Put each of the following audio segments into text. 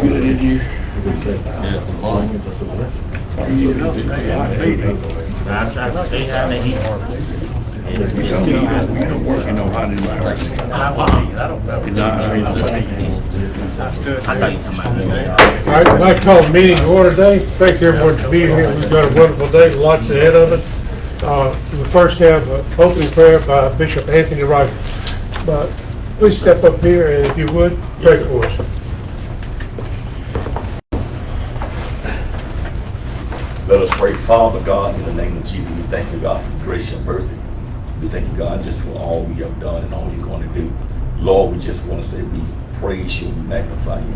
Did you? I see how they eat. I thought you were talking about. All right, I'd like to call the meeting to order today. Thank everyone for being here. We've got a wonderful day, lots ahead of us. We'll first have an opening prayer by Bishop Anthony Rogers. But please step up here and if you would, pray for us. Let us pray. Father God, in the name of Jesus, we thank you, God, for grace and mercy. We thank you, God, just for all we have done and all you're going to do. Lord, we just want to say we praise you, we magnify you.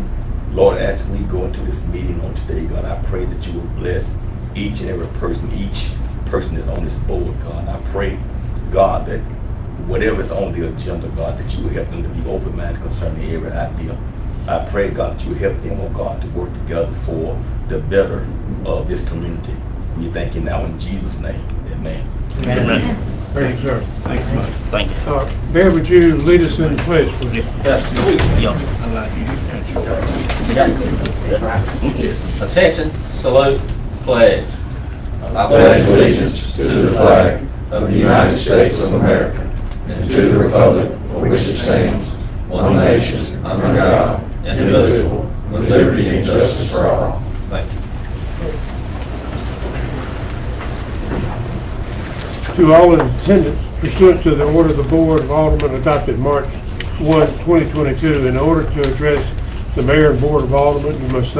Lord, as we go into this meeting on today, God, I pray that you will bless each and every person, each person that's on this board, God. I pray, God, that whatever's on the agenda, God, that you will help them to be open-minded concerning every idea. I pray, God, that you will help them, oh God, to work together for the better of this community. We thank you now in Jesus' name. Amen. Amen. Thank you, sir. Thanks, man. Thank you. Mayor, would you lead us in the pledge, please? Attention, salute, pledge. I pledge allegiance to the flag of the United States of America and to the republic for which it stands, one nation, under God, indivisible, with liberty and justice for all. Thank you. To all in attendance, pursuant to the order of the Board of Aldermen adopted March 1, 2022, in order to address the Mayor and Board of Aldermen, you must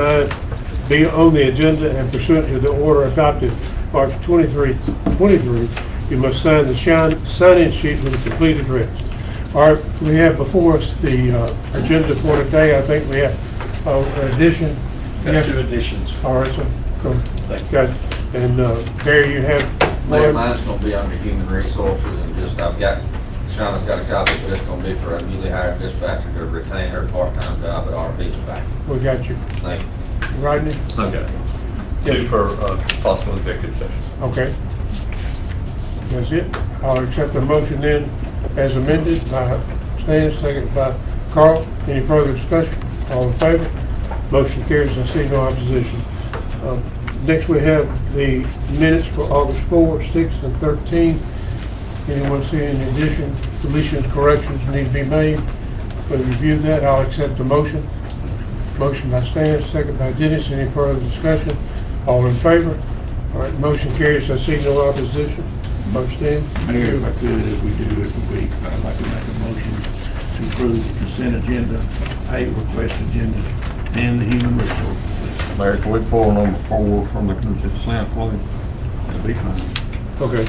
be on the agenda, and pursuant to the order adopted March 23, 23, you must sign the sign-in sheet with a complete address. All right, we have before us the agenda for today. I think we have an addition. Got two additions. All right, so go. Got it. And Barry, you have Mayor, one? mine's gonna be under human resources and just, Shauna's got a copy, but it's gonna be for a newly hired dispatcher to retain her part-time job at RP Bank. We got you. Thank you. Rodney? Okay. Two for possible executive session. Okay. That's it. I'll accept the motion then as amended by Stan, second by Carl. Any further discussion? All in favor? Motion carries. I see no opposition. Next we have the minutes for August 4, 6, and 13. Anyone see any addition, deletions, corrections need to be made? We review that. I'll accept the motion. Motion by Stan, second by Dennis. Any further discussion? All in favor? All right, motion carries. I see no opposition. Stan? Mayor, if I could, as we do every week, I'd like to make a motion to approve the consent agenda, pay request agenda, and the human resources. Mayor, can we pull number 4 from the consent, please? That'll be fine. Okay,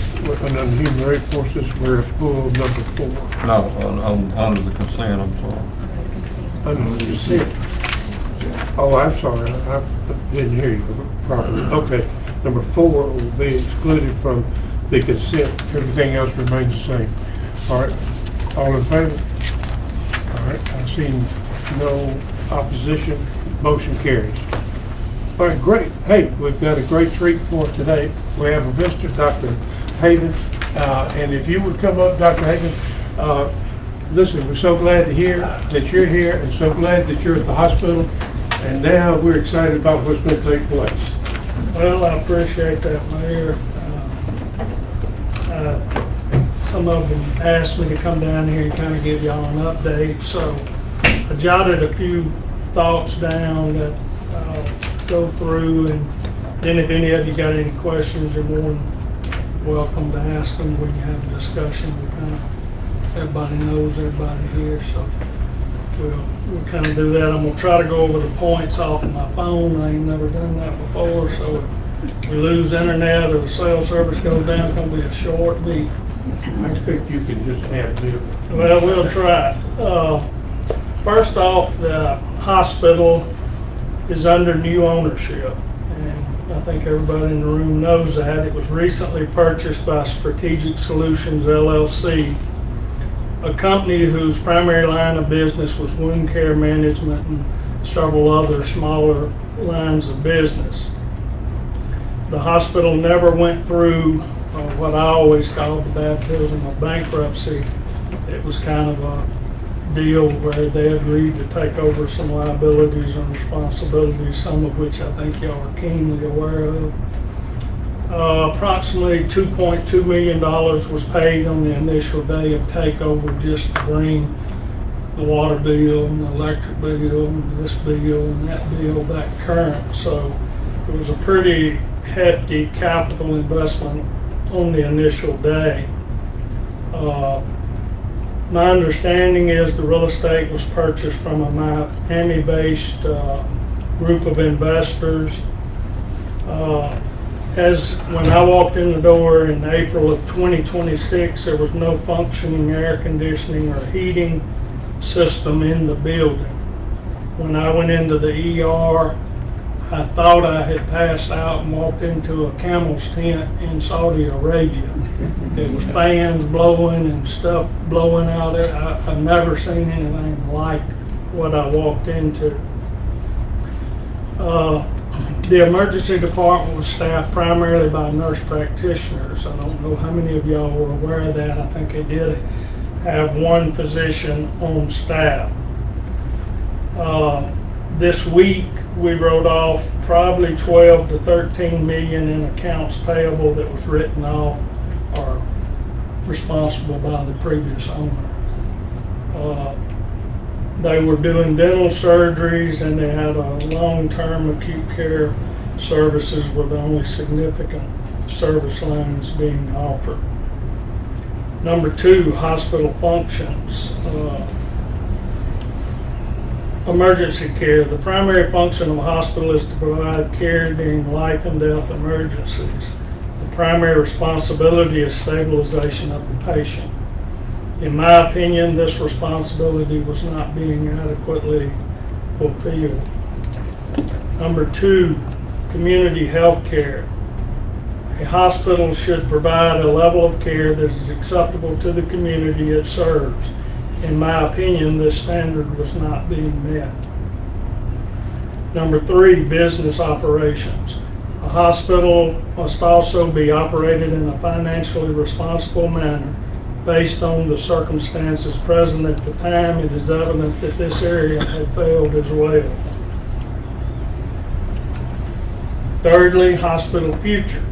and on human resources, we're at pool number 4. No, under the consent, I'm sorry. Under the consent. Oh, I'm sorry, I didn't hear you properly. Okay, number 4 will be excluded from the consent. Everything else remains the same. All right, all in favor? All right, I see no opposition. Motion carries. All right, great. Hey, we've got a great treat for us today. We have a visitor, Dr. Haven. And if you would come up, Dr. Haven, listen, we're so glad to hear that you're here and so glad that you're at the hospital. And now we're excited about what's going to take place. Well, I appreciate that, Mayor. Some of them asked me to come down here and kind of give y'all an update. So I jotted a few thoughts down that I'll go through, and then if any of you got any questions, you're more than welcome to ask them. We can have a discussion. Everybody knows everybody here, so we'll kind of do that. I'm gonna try to go over the points off of my phone. I ain't never done that before, so if we lose internet or the cell service goes down, it's gonna be a short beat. I expect you can just add to it. Well, we'll try. First off, the hospital is under new ownership, and I think everybody in the room knows that. It was recently purchased by Strategic Solutions LLC, a company whose primary line of business was wound care management and several other smaller lines of business. The hospital never went through what I always called the baptism of bankruptcy. It was kind of deal where they agreed to take over some liabilities and responsibilities, some of which I think y'all are keenly aware of. Approximately $2.2 million was paid on the initial day of takeover just to bring the water bill and the electric bill and this bill and that bill back current. So it was a pretty hefty capital investment on the initial day. My understanding is the real estate was purchased from a Miami-based group of investors. As when I walked in the door in April of 2026, there was no functioning air conditioning or heating system in the building. When I went into the ER, I thought I had passed out and walked into a camel's tent in Saudi Arabia. There was fans blowing and stuff blowing out there. I've never seen anything like what I walked into. The emergency department was staffed primarily by nurse practitioners. I don't know how many of y'all were aware of that. I think they did have one physician on staff. This week, we wrote off probably 12 to 13 million in accounts payable that was written off or responsible by the previous owner. They were doing dental surgeries and they had a long-term acute care services were the only significant service lines being offered. Number 2, hospital functions. Emergency care. The primary function of a hospital is to provide care during life and death emergencies. The primary responsibility is stabilization of the patient. In my opinion, this responsibility was not being adequately fulfilled. Number 2, community health care. A hospital should provide a level of care that is acceptable to the community it serves. In my opinion, this standard was not being met. Number 3, business operations. A hospital must also be operated in a financially responsible manner based on the circumstances present at the time. It is evident that this area had failed as well. Thirdly, hospital future.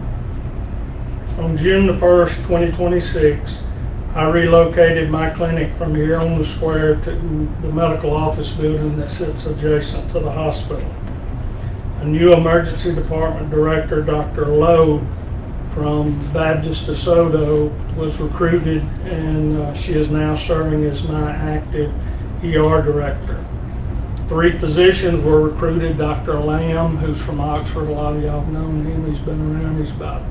On June the 1st, 2026, I relocated my clinic from here on the square to the medical office building that sits adjacent to the hospital. A new emergency department director, Dr. Lowe, from Baptist DeSoto, was recruited, and she is now serving as my active ER director. 3 physicians were recruited. Dr. Lamb, who's from Oxford, a lot of y'all have known him. He's been around. He's about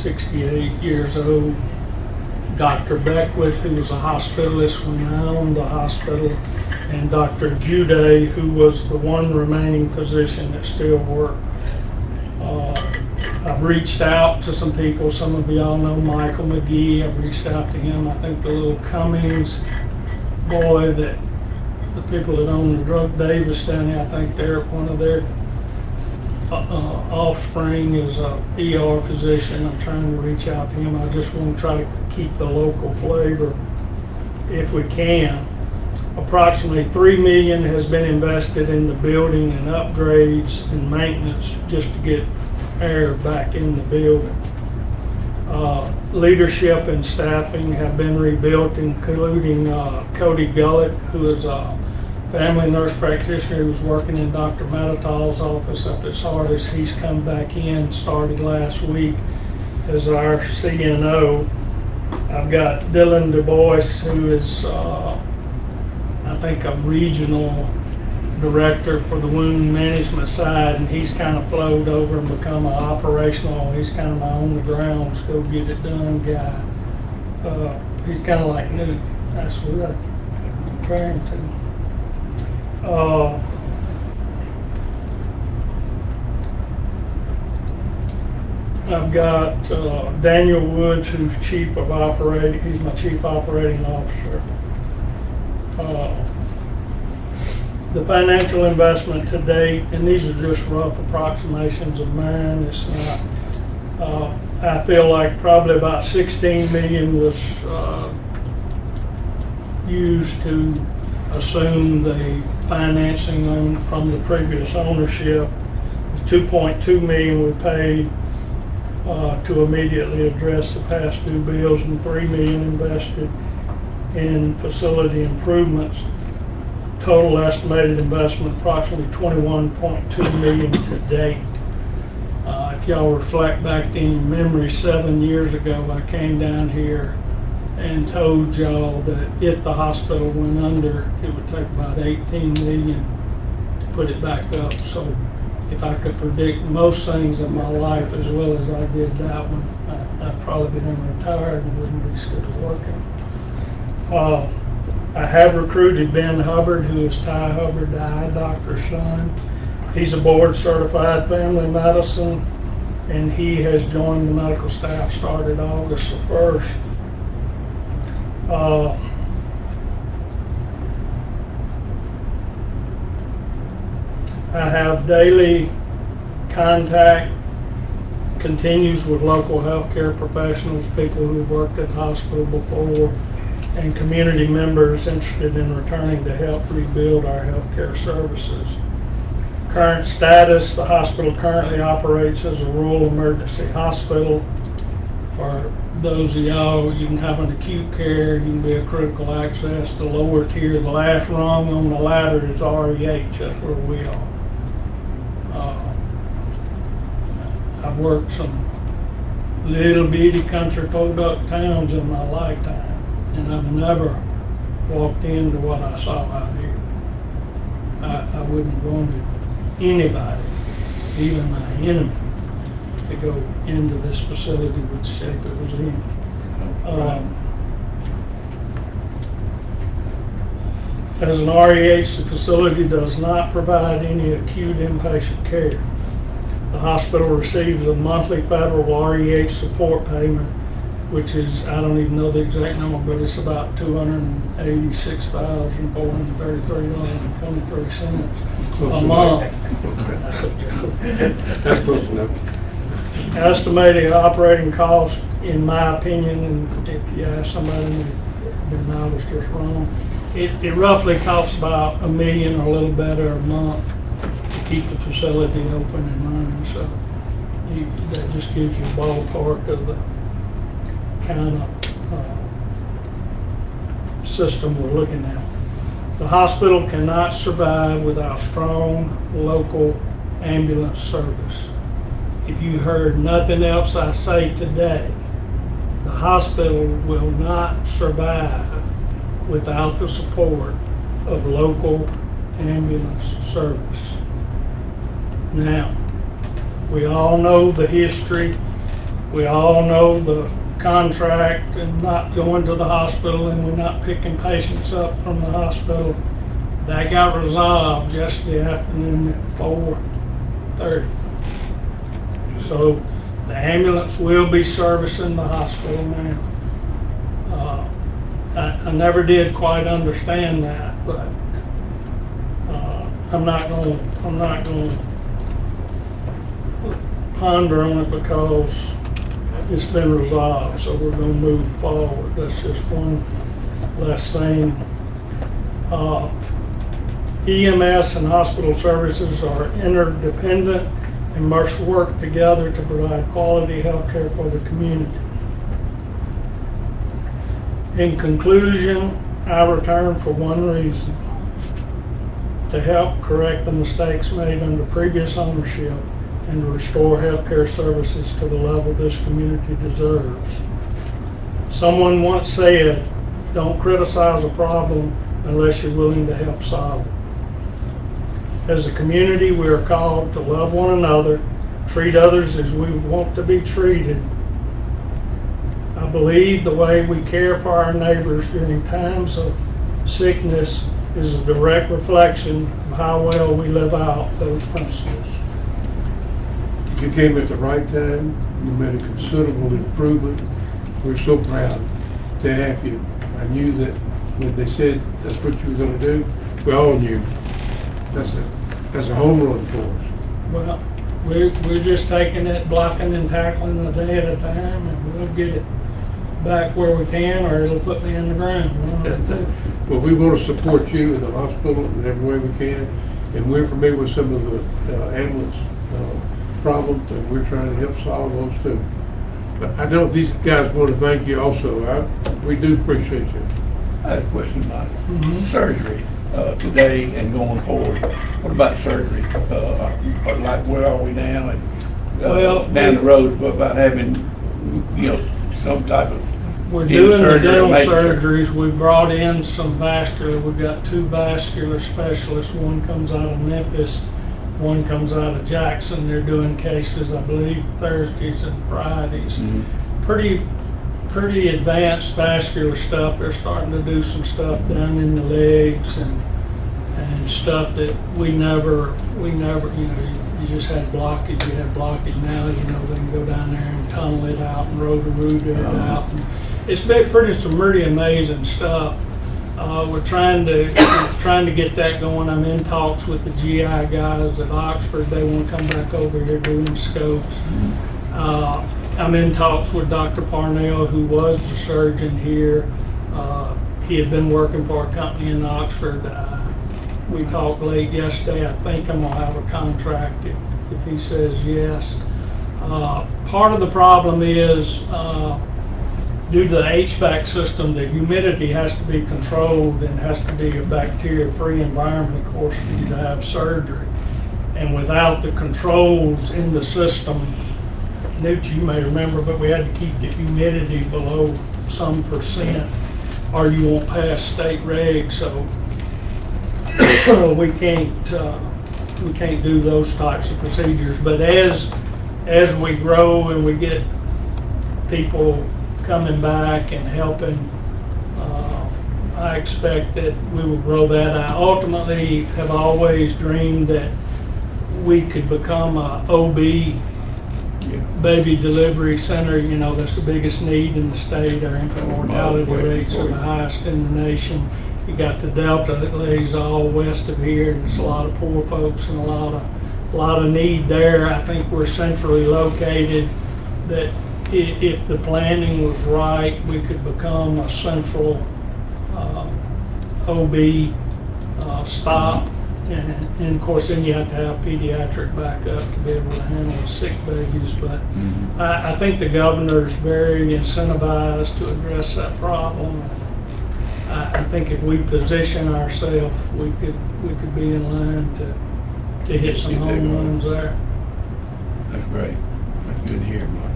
68 years old. Dr. Beckwith, who was a hospitalist when I owned the hospital, and Dr. Jude, who was the one remaining physician that still worked. I've reached out to some people. Some of y'all know Michael McGee. I've reached out to him. I think the little Cummings boy that the people that own the Drug Davis down there, I think they're one of their offspring is a ER physician. I'm trying to reach out to him. I just want to try to keep the local flavor if we can. Approximately $3 million has been invested in the building and upgrades and maintenance just to get air back in the building. Leadership and staffing have been rebuilt, including Cody Gullett, who is a family nurse practitioner who was working in Dr. Meditol's office up at Sardis. He's come back in, started last week as our CNO. I've got Dylan Du Bois, who is, I think, a regional director for the wound management side, and he's kind of flowed over and become an operational. He's kind of my on the ground, let's go get it done guy. He's kind of like Newt. That's what I'm comparing to. I've got Daniel Woods, who's chief of operating. He's my chief operating officer. The financial investment to date, and these are just rough approximations of mine. It's not. I feel like probably about 16 million was used to assume the financing from the previous ownership. $2.2 million we paid to immediately address the past due bills, and $3 million invested in facility improvements. Total estimated investment approximately $21.2 million to date. If y'all reflect back in your memory, 7 years ago, I came down here and told y'all that if the hospital went under, it would take about $18 million to put it back up. So if I could predict most things in my life as well as I did that one, I'd probably been retired and wouldn't be still working. I have recruited Ben Hubbard, who is Ty Hubbard, the eye doctor's son. He's a board certified family medicine, and he has joined the medical staff, started August the 1st. I have daily contact, continues with local healthcare professionals, people who've worked at the hospital before, and community members interested in returning to help rebuild our healthcare services. Current status, the hospital currently operates as a rural emergency hospital. For those of y'all, you can have an acute care, you can be a critical access. The lower tier, the last rung on the ladder is REH, that's where we are. I've worked some little bitty country podunk towns in my lifetime, and I've never walked into what I saw out here. I wouldn't have wanted anybody, even my enemy, to go into this facility with the shape it was in. As an REH, the facility does not provide any acute inpatient care. The hospital receives a monthly federal REH support payment, which is, I don't even know the exact number, but it's about $286,433.23 a month. That's a joke. That's close enough. Estimated operating cost, in my opinion, and if you ask somebody, then I was just wrong, it roughly costs about $1 million or a little better a month to keep the facility open and running. So that just gives you a ballpark of the kind of system we're looking at. The hospital cannot survive without strong local ambulance service. If you heard nothing else I say today, the hospital will not survive without the support of local ambulance service. Now, we all know the history, we all know the contract and not going to the hospital, and we're not picking patients up from the hospital. That got resolved yesterday afternoon at 4:30. So the ambulance will be servicing the hospital now. I never did quite understand that, but I'm not going to ponder on it because it's been resolved. So we're going to move forward. That's just one less thing. EMS and hospital services are interdependent and must work together to provide quality health care for the community. In conclusion, I return for one reason: to help correct the mistakes made under previous ownership and to restore healthcare services to the level this community deserves. Someone once said, "Don't criticize a problem unless you're willing to help solve it." As a community, we are called to love one another, treat others as we want to be treated. I believe the way we care for our neighbors during times of sickness is a direct reflection of how well we live out those principles. You came at the right time. You made a considerable improvement. We're so proud to have you. I knew that when they said that's what you were going to do, we all knew. That's a home run for us. Well, we're just taking it, blocking and tackling a day at a time, and we'll get it back where we can, or it'll put me in the ground. One of the two. But we want to support you in the hospital in every way we can. And we're familiar with some of the ambulance problems, and we're trying to help solve those too. But I know these guys want to thank you also. We do appreciate you. I had a question about surgery today and going forward. What about surgery? Like, where are we now? And Well, down the road, what about having, some type of We're in doing the surgery or dental major surgeries. We brought in some vascular. We've got 2 vascular specialists. One comes out of Memphis, one comes out of Jackson. They're doing cases, I believe, Thursdays and Fridays. Pretty advanced vascular stuff. They're starting to do some stuff down in the legs and stuff that we never, you just had blockage. You had blockage now, they can go down there and tunnel it out and root it out. And it's been some really amazing stuff. We're trying to get that going. I'm in talks with the GI guys at Oxford. They want to come back over here doing scopes. I'm in talks with Dr. Parnell, who was the surgeon here. He had been working for a company in Oxford. We talked late yesterday. I think I'm gonna have a contract if he says yes. Part of the problem is due to the HVAC system, the humidity has to be controlled and has to be a bacteria-free environment, of course, for you to have surgery. And without the controls in the system, Newt, you may remember, but we had to keep the humidity below some percent or you won't pass state regs. So we can't do those types of procedures. But as we grow and we get people coming back and helping, I expect that we will grow that. I ultimately have always dreamed that we could become a OB baby delivery center. That's the biggest need in the state. Our infant mortality rates are the highest in the nation. You got the Delta that lays all west of here, and there's a lot of poor folks and a lot of need there. I think we're centrally located. That if the planning was right, we could become a central OB stop. And of course, then you have to have pediatric backup to be able to handle sick babies. But I think the governor's very incentivized to address that problem. I think if we position ourselves, we could be in line to hit some home runs there. That's great. That's good to hear, Mark.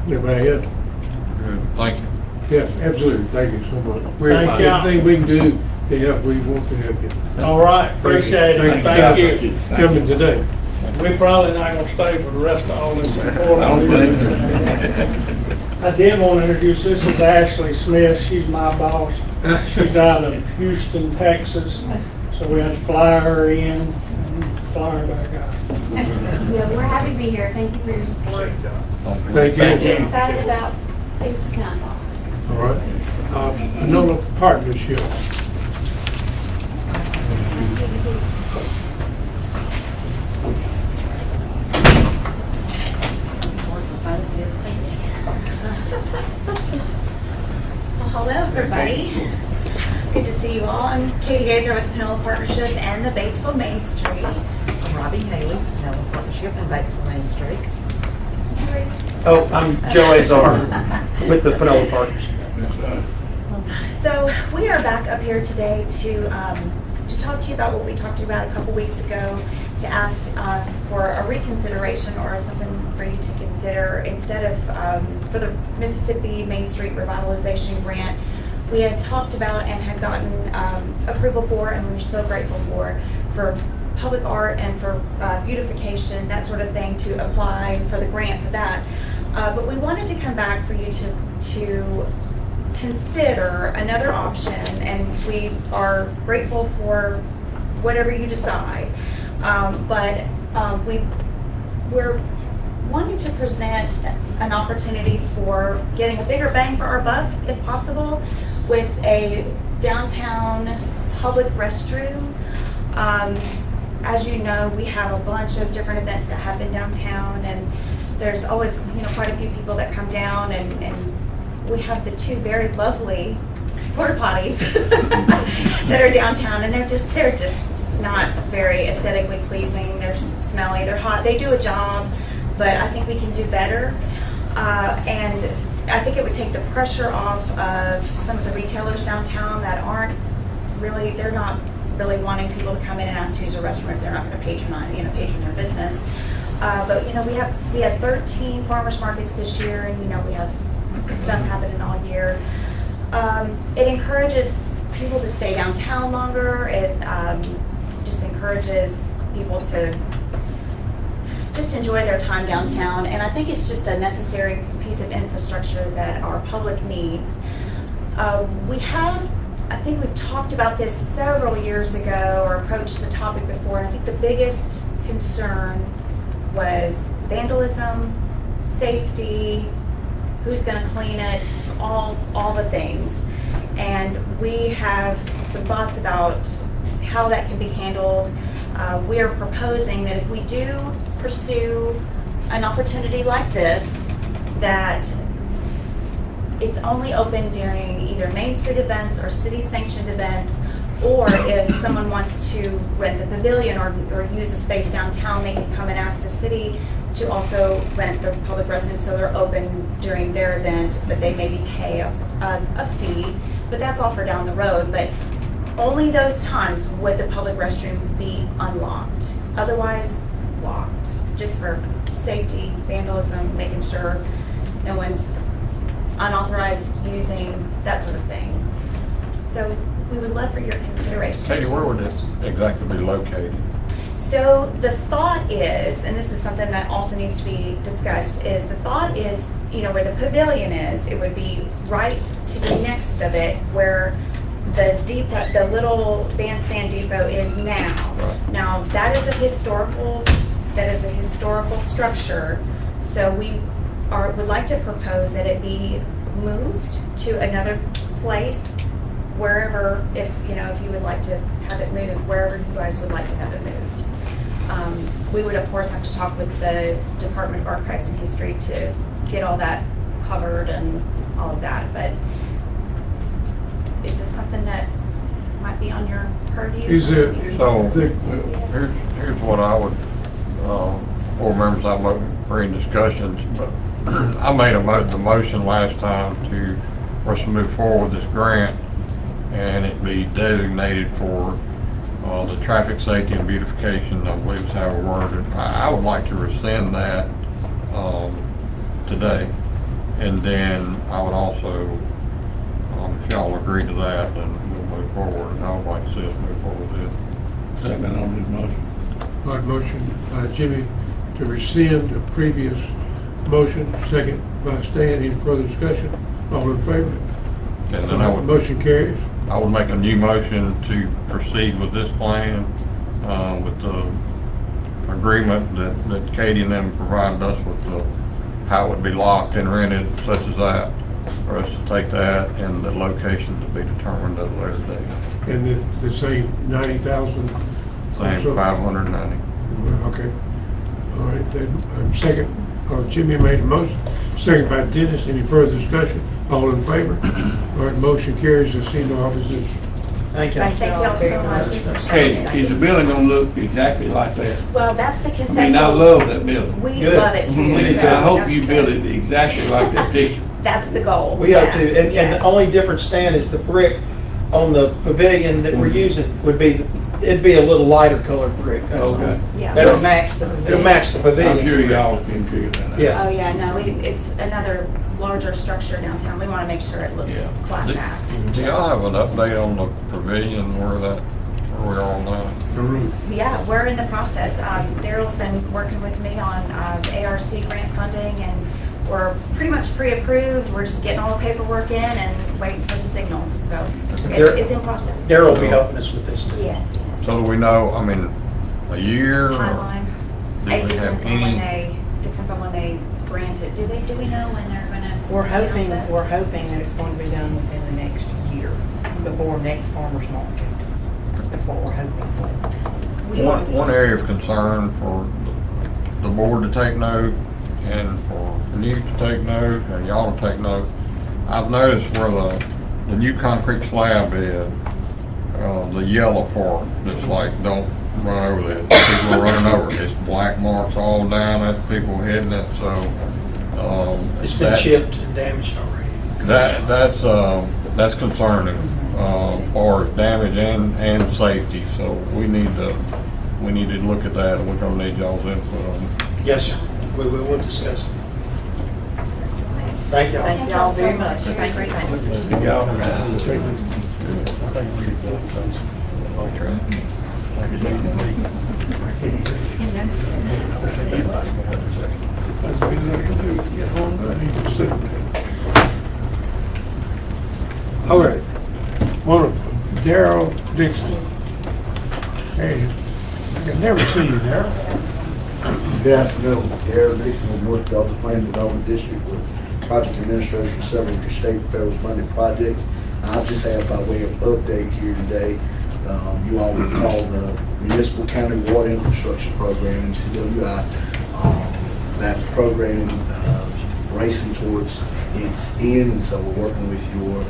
Anybody else? Thank you. Yes, absolutely. Thank you so much. Thank you. Everything we can do to help, we want to help you. All right, appreciate it. Thank you. Coming today. We're probably not gonna stay for the rest of all this. I don't blame you. I did want to introduce, this is Ashley Smith. She's my boss. She's out of Houston, Texas. So we had to fly her in and fly her back out. Yeah, we're happy to be here. Thank you for your support. Thank you. Excited about things to come. All right. Another partnership. Well, hello, everybody. Good to see you all. I'm Katie Gazer with the Pinella Partnership and the Batesville Main Street. I'm Robbie Haley, Pinella Partnership and Batesville Main Street. Oh, I'm Joe Azar with the Pinella Partners. So we are back up here today to talk to you about what we talked about a couple weeks ago, to ask for a reconsideration or something for you to consider instead of for the Mississippi Main Street Revitalization Grant. We had talked about and had gotten approval for, and we were so grateful for public art and for beautification, that sort of thing, to apply for the grant for that. But we wanted to come back for you to consider another option, and we are grateful for whatever you decide. We're wanting to present an opportunity for getting a bigger bang for our buck, if possible, with a downtown public restroom. As you know, we have a bunch of different events that happen downtown, and there's always quite a few people that come down, and we have the 2 very lovely porta potties that are downtown, and they're just not very aesthetically pleasing. They're smelly, they're hot. They do a job, but I think we can do better. And I think it would take the pressure off of some of the retailers downtown that they're not really wanting people to come in and ask to use a restroom if they're not going to patron their business. But we had 13 farmers markets this year, and we have stuff happening all year. It encourages people to stay downtown longer. It just encourages people to just enjoy their time downtown, and I think it's just a necessary piece of infrastructure that our public needs. I think we've talked about this several years ago or approached the topic before, and I think the biggest concern was vandalism, safety, who's going to clean it, all the things. And we have some thoughts about how that can be handled. We are proposing that if we do pursue an opportunity like this, that it's only open during either Main Street events or city-sanctioned events, or if someone wants to rent the pavilion or use a space downtown, they can come and ask the city to also rent the public residence so they're open during their event, but they maybe pay a fee, but that's all for down the road. But only those times would the public restrooms be unlocked, otherwise locked, just for safety, vandalism, making sure no one's unauthorized using, that sort of thing. So we would love for your consideration. Katie, where would this exactly be located? So the thought is, and this is something that also needs to be discussed, is the thought is, where the pavilion is, it would be right to the next of it where the depot, the little bandstand depot is now. Right. Now that is a historical structure. So we would like to propose that it be moved to another place, wherever, if you would like to have it moved, wherever you guys would like to have it moved. We would of course have to talk with the Department of Archives and History to get all that covered and all of that, but is this something that might be on your purview? So here's what I would, board members, I'm open for any discussions, but I made the motion last time for us to move forward with this grant, and it be designated for the traffic safety and beautification, I believe is how we worded. I would like to rescind that today, and then I would also, if y'all agree to that, then we'll move forward, and I would like to see us move forward with it. Second on his motion. My motion, Jimmy, to rescind the previous motion, second by Stan. Any further discussion? All in favor? And then I would, Motion carries. I would make a new motion to proceed with this plan, with the agreement that Katie and them provided us with how it would be locked and rented, such as that, for us to take that and the location to be determined at a later date. And it's the same 90,000? Same 590. Okay. All right, then, second, Jimmy made a motion, second by Dennis. Any further discussion? All in favor? All right, motion carries. I see no opposition. Thank you. Thank you all so much. We appreciate Hey, it. is the building gonna look exactly like that? Well, that's the I conceptual. mean, I love that building. We Good. love it too. I so hope that's you good. build it exactly like that picture. That's the goal. We hope yeah, to, and yeah. the only difference, Stan, is the brick on the pavilion that we're using would be, it'd be a little lighter colored brick. that's all. Okay. Yeah. That'll match the It'll match the I'm pavilion. sure y'all can figure that out. Yeah. Oh, yeah, no, it's another larger structure downtown. We want to make sure it looks Yeah. class act. Do y'all have an update on the pavilion, where we are on that? The roof. Yeah, we're in the process. Daryl's been working with me on ARC grant funding, and we're pretty much pre-approved. We're just getting all the paperwork in and waiting for the signal. So it's in process. Daryl will be helping us with this too. Yeah. So do we know, a year? or Timeline. do we It have depends on when they grant it. Do we know when they're gonna? We're hoping announce it? that it's going to be done within the next year, before next farmer's market. That's what we're hoping for. One area of concern for the board to take note, and for you to take note, and y'all to take note, I've noticed where the new concrete slab in, the yellow part, that's like, don't run over that. People are running over it. It's black marks all down it, people hitting it, so, It's been that- chipped and damaged already. That's concerning, for damage and safety, so we need to look at that, and we're gonna need y'all's input on it. Yes, sir. We will discuss it. Thank y'all. Thank y'all very much. Have a great night. That's what he's gonna do, get home, but he can sit there. All right, wonderful. Darrell Dixon. Hey, I can never see you, Darrell. Good afternoon, Darrell Dixon with North Delta Planning Development District with project administrators for several of your state and federal funded projects. I just have by way of update here today, you all recall the Municipal County Water Infrastructure Program, MCWI. That program racing towards its end, and so we're working with your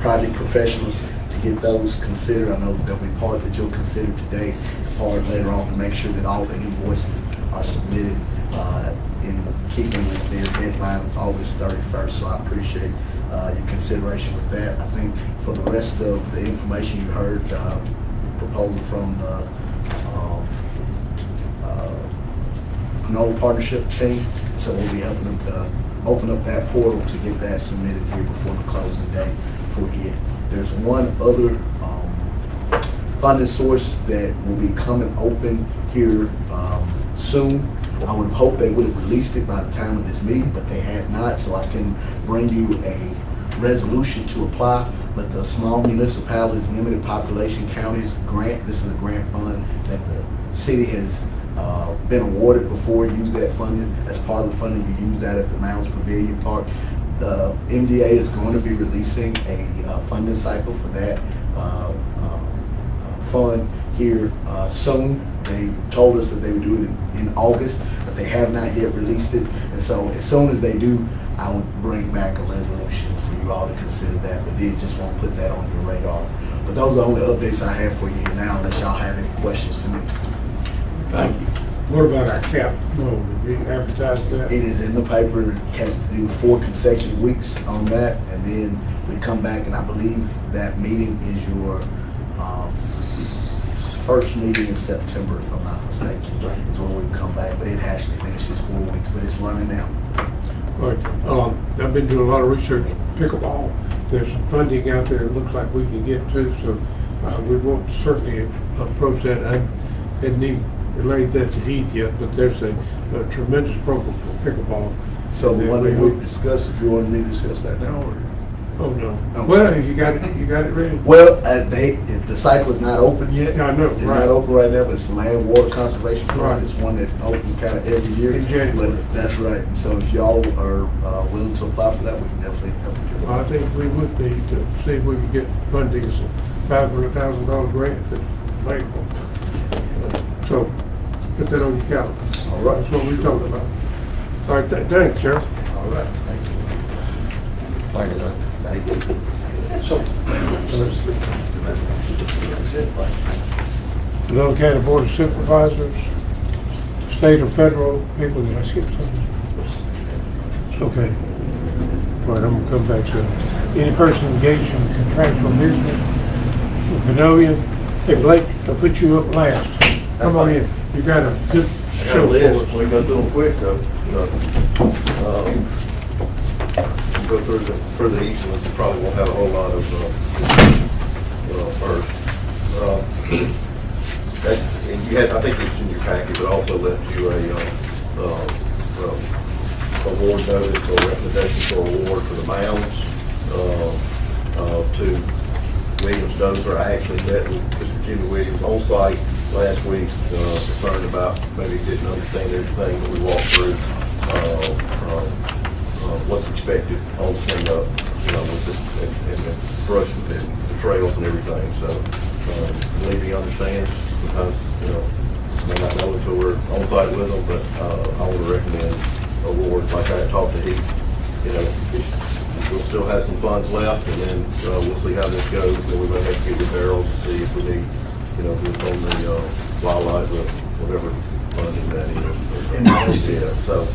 project professionals to get those considered. I know there'll be part that you'll consider today, part later on, to make sure that all the invoices are submitted in keeping with their deadline of August 31st. So I appreciate your consideration with that. I think for the rest of the information you heard, proposal from the Knoll Partnership team, so we'll be helping them to open up that portal to get that submitted here before the closing date for it. There's one other funding source that will be coming open here soon. I would have hoped they would have released it by the time of this meeting, but they had not, so I can bring you a resolution to apply. But the Small Municipalities, Limited Population Counties Grant, this is a grant fund that the city has been awarded before. Use that funding as part of the funding. You use that at the Mounds Pavilion Park. The MDA is going to be releasing a funding cycle for that fund here soon. They told us that they would do it in August, but they have not yet released it. And so as soon as they do, I would bring back a resolution for you all to consider that, but did just want to put that on your radar. But those are the only updates I have for you now, unless y'all have any questions for me. Thank you. What about our cap? No, did you advertise that? It is in the paper. It has to do 4 consecutive weeks on that, and then we come back, and I believe that meeting is your first meeting in September, if I'm not mistaken, is when we come back. But it has to finish its 4 weeks, but it's running now. All right. I've been doing a lot of research on pickleball. There's some funding out there it looks like we can get to, so we won't certainly approach that. I hadn't even relayed that to Heath yet, but there's a tremendous program for pickleball. So the one that we discussed, if you want me to discuss that now, or? Oh, no. Okay. Well, you got it ready? Well, the cycle is not open yet. Yeah, I know, It's right. not open right now, but it's the Land Water Conservation Fund. Right. It's one that opens kind of every year. In January. But that's right. So if y'all are willing to apply for that, we can definitely help you. Well, I think we would need to see if we can get funding, some $500,000 grant that's available. So, put that on your calendar. All right. That's what we're talking about. All right, thanks, Sheriff. All right. Thank you. Thank you, sir. Thank you. Little County Board of Supervisors, state or federal people, did I skip something? Okay. All right, I'm gonna come back to it. Any person engaged in contractual business, Pavilion, hey Blake, I'll put you up last. Come on in, you got a good show for us. We go through them quick though. Go through the east ones, you probably won't have a whole lot of, first. And you had, I think it's in your packet, but also left you a, award notice or recommendation for award for the mounds, to Williams Dozer. I actually met with Mr. Jimmy Williams on site last week, concerned about maybe he didn't understand everything that we walked through, what's expected on the cleanup, with this, and the brush and the trails and everything. So, I believe he understands, because, may not know until we're on site with them, but, I want to recommend awards like I talked to Heath, it's we'll still have some funds left, and then, we'll see how this goes, and we may have to get with Darryl to see if we need, you know, this on the, wildlife or whatever funding that is. Yeah, so,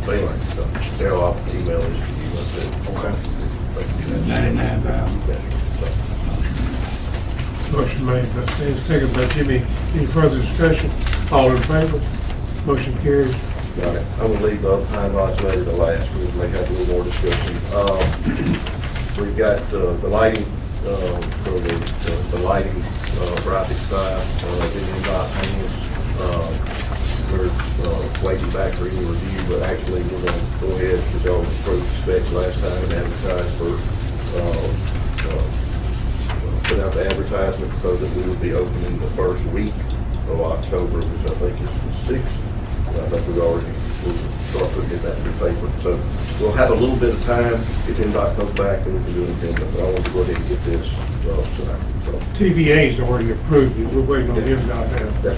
but anyway, so Darryl, I'll email this to you, that's it. Okay. $99,000. Motion made by Stan, second by Jimmy. Any further discussion? All in favor? Motion carries. Got it. I'm gonna leave the other time lots later to last, we may have a little more discussion. We've got, the lighting, for the lighting, graphic style, in Indot's hands. We're, waiting back for any review, but actually we're gonna go ahead, because y'all approved the specs last time and advertise for, put out the advertisement so that we will be opening the first week of October, which I think is the 6th. I think we'll start putting that in the paper. So we'll have a little bit of time if NDOT comes back and we can do anything, but I want to go ahead and get this tonight. So, TVA's already approved it. We're waiting on him now. that's right.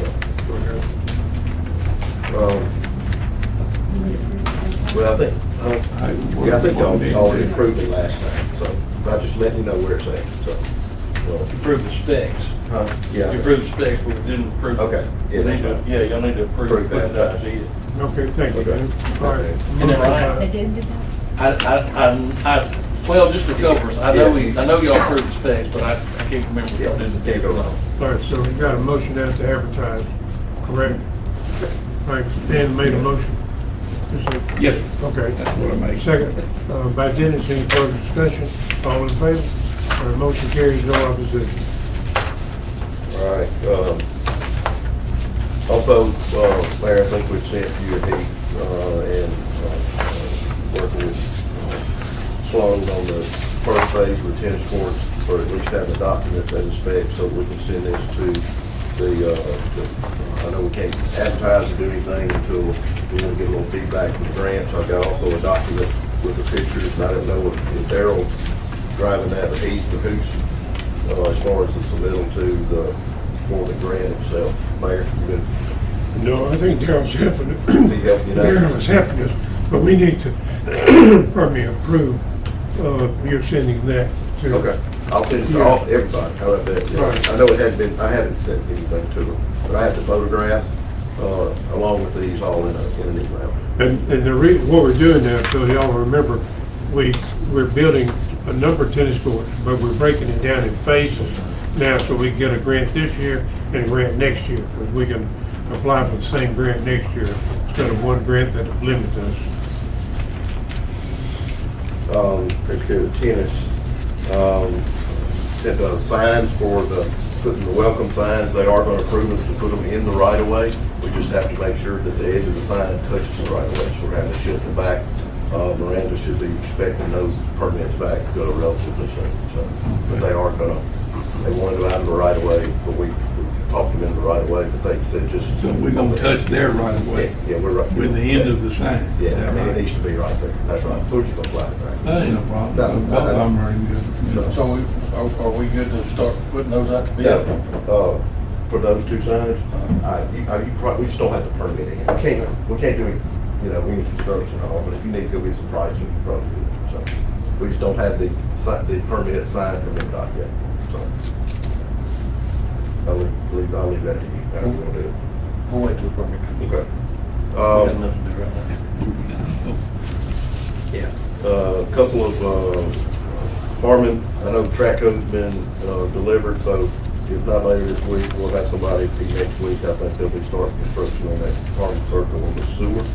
Well, I think y'all already approved it last time, so I just letting you know where it's at, so. Approve the specs. Yeah. You approved the specs, but we didn't approve. Okay. Yeah, You need that's to- right. Yeah, y'all need to approve Approve putting it out that. to bid. Okay, thank you. Okay. All right. And then Ryan, They didn't do that? well, just to cover us, I know y'all approved the specs, but I can't remember if y'all did the bid or not. All right, so we got a motion out to advertise, correct? All right, Dan made a motion. Is it- Yes, Okay. that's what I made. Second, by Dennis, any further discussion? All in favor? All right, motion carries, no opposition. All right, also, Mayor, I think we've sent you a deed, and, working with Sloan on the first phase of the tennis courts, or at least have the documents and the specs, so we can send this to the, I know we can't advertise or do anything until we want to get a little feedback from the grants. I've got also a document with the pictures, and I don't know if Darryl driving that, or he's the who's, as far as the submittal to for the grant itself. Mayor, you been, No, I think Daryl's helping it. he helping you Daryl now? is helping us, but we need to, pardon me, approve, you're sending that to. Okay, I'll send it to all, everybody, how about that? Yeah. Right. I know it hadn't been, I haven't sent anything to them, but I have the photographs, along with these all in an email. And what we're doing now, so y'all remember, we're building a number of tennis courts, but we're breaking it down in phases now, so we can get a grant this year and a grant next year, because we can apply for the same grant next year instead of one grant that limits us. Take care of the tennis. Set the signs for putting the welcome signs, they are going to approve us to put them in the right of way. We just have to make sure that the edge of the sign touches the right of way, so we're having to shift it back. Miranda should be expecting those permits back to go relatively soon, so, but they are gonna, they wanted to out of the right of way, but we talked them in the right of way, but they said just. So we're gonna touch their right of way. Yeah, we're right. With the end of the sign. Yeah, I mean, it needs to be right there, that's right, so we're just gonna fly it back. That ain't no problem. Both of them are in good. So are we good to start putting those out to bid? Yeah, for those two signs, we just don't have the permit in. We can't do it, any construction at all, but if you need to go get some pricing, you can probably do it. So, we just don't have the permit signed from MDOT yet, so. I'll leave that to you, how you want to do it. We'll wait till the permit comes. Okay. We got enough to do right now. Yeah. A couple of, Harmon, I know track code's been, delivered, so if not later this week, we'll have somebody next week. I think they'll be starting construction on that Harmon Circle on the sewer.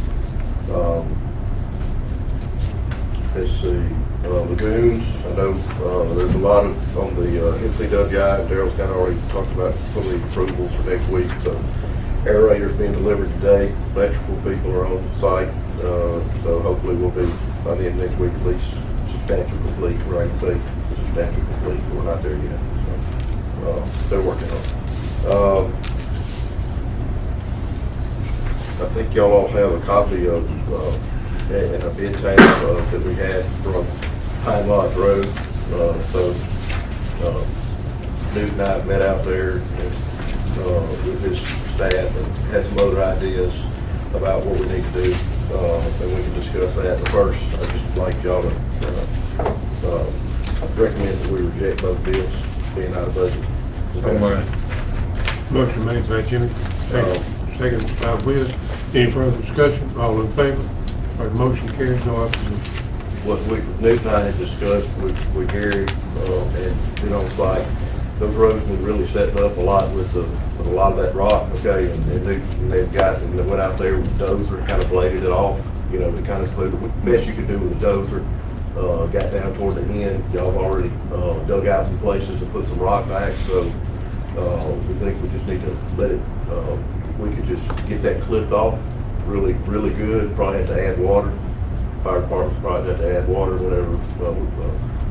Let's see, lagoons, I know, there's a lot of, on the, NCWI, and Daryl's kind of already talked about some of the approvals for next week, so aerator's being delivered today, electrical people are on site, so hopefully we'll be, by the end of next week, at least substantial complete, where I can say substantial complete, but we're not there yet, so, they're working on it. I think y'all all have a copy of, and a bid tank that we had from Pine Lodge Road. Newt and I met out there with his staff and had some other ideas about what we need to do, and we can discuss that. But first, I'd just like y'all to I recommend that we reject both bills being out of budget. Motion made by Jimmy, second by Wiz. Any further discussion? All in favor? Right, motion carries, no opposition. What Newt and I had discussed with Gary, and been on site, those roads were really setting up a lot with a lot of that rock, okay, and they went out there with dozer, kind of bladed it off, you know, to kind of put the best you could do with a dozer. Got down toward the end, y'all have already dug out some places and put some rock back, so we think we just need to let it, we could just get that clipped off really, really good. Probably have to add water. Fire department's probably have to add water whenever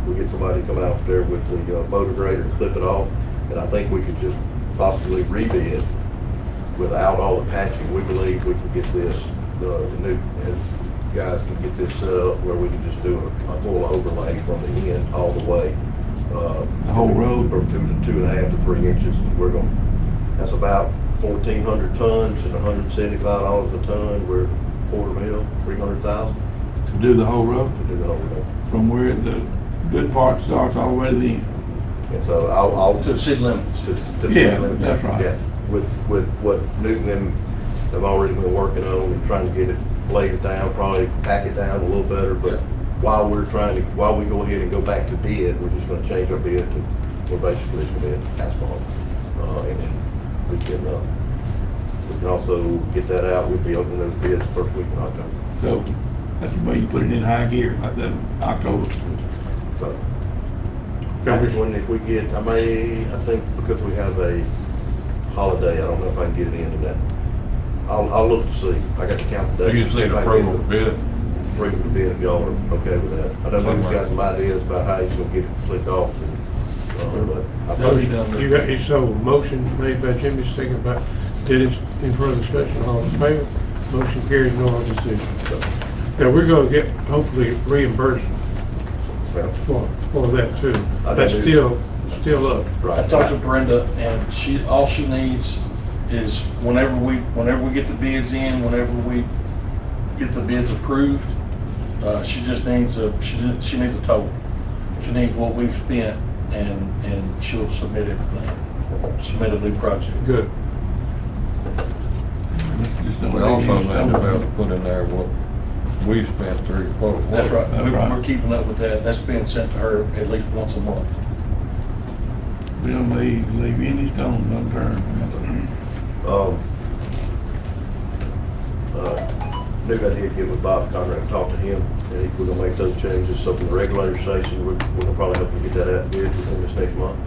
we get somebody to come out there with the motor grader and clip it off. And I think we could just possibly rebid without all the patching. We believe we can get this, the new guys can get this set up where we can just do a full overlay from the end all the way. The whole road? From 2.5 to 3 inches. We're going, that's about 1,400 tons and $175 a ton. We're $250,000, 300,000 To do the whole road? to do the whole road. From where the good part starts all the way to the end? And so I'll. To the city limits. To the Yeah, city limits. that's right. Yeah, with what Newton and them have already been working on and trying to get it laid down, probably pack it down a little better, but while we go ahead and go back to bid, we're just gonna change our bid to, we're basically just gonna be asphalt. And then we can also get that out, we'll be opening those bids first week in October. So that's the way you put it in high gear, like that October. So, when if we get, I think because we have a holiday, I don't know if I can get it into that. I'll look to see. I got to count the days. You just need approval to bid it. Approval to bid if y'all are okay with that. I know he's got some ideas about how he's gonna get it slicked off. But That'll be done. You got, so motion made by Jimmy, second by Dennis. In further discussion, all in favor? Motion carries, no opposition. Now, we're gonna get hopefully reimbursed for that too. That's still up. Right. I talked to Brenda, and all she needs is whenever we get the bids in, whenever we get the bids approved, she just needs she needs a total. She needs what we've spent, and she'll submit everything. Submit a new project. Good. We also need to be able to put in there what we spent through public works. That's right. That's right. We're keeping up with that. That's being sent to her at least once a month. We don't leave any stones unturned. Knew I did get with Bob Conrad and talk to him, and we're gonna make those changes. So from the regulator station, we're gonna probably help you get that out bid within this next month.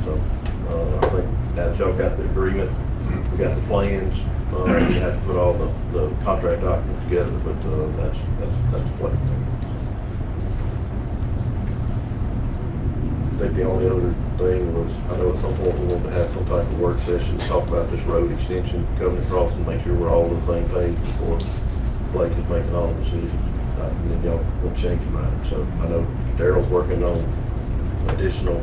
So, I think now that y'all got the agreement, we got the plans, we have to put all the contract documents together, but, that's the plan. I think the only other thing was, I know at some point we wanted to have some type of work session to talk about this road extension, Covenant Crossing, make sure we're all on the same page before Blake is making all the decisions. And then y'all will change your mind. So I know Daryl's working on additional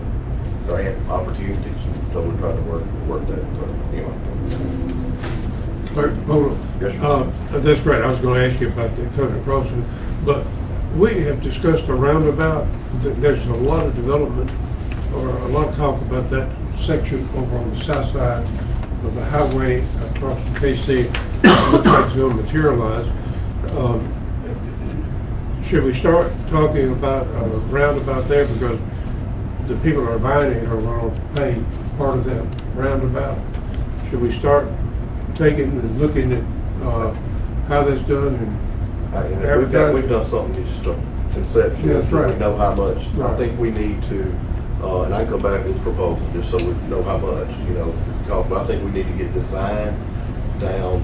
grant opportunities, so we're trying to work that. But anyway. Hold on. Yes, sir. That's great. I was gonna ask you about the Covenant Crossing, but we have discussed a roundabout. There's a lot of development or a lot of talk about that section over on the south side of the highway across from KC. Looks like it's going to materialize. Should we start talking about a roundabout there, because the people that are buying it are going to pay part of that roundabout? Should we start taking and looking at how that's done and We've done something just conceptual. Yeah, that's right. We know how much. Right. I think we need to, and I can come back with a proposal just so we know how much, cost. But I think we need to get design down,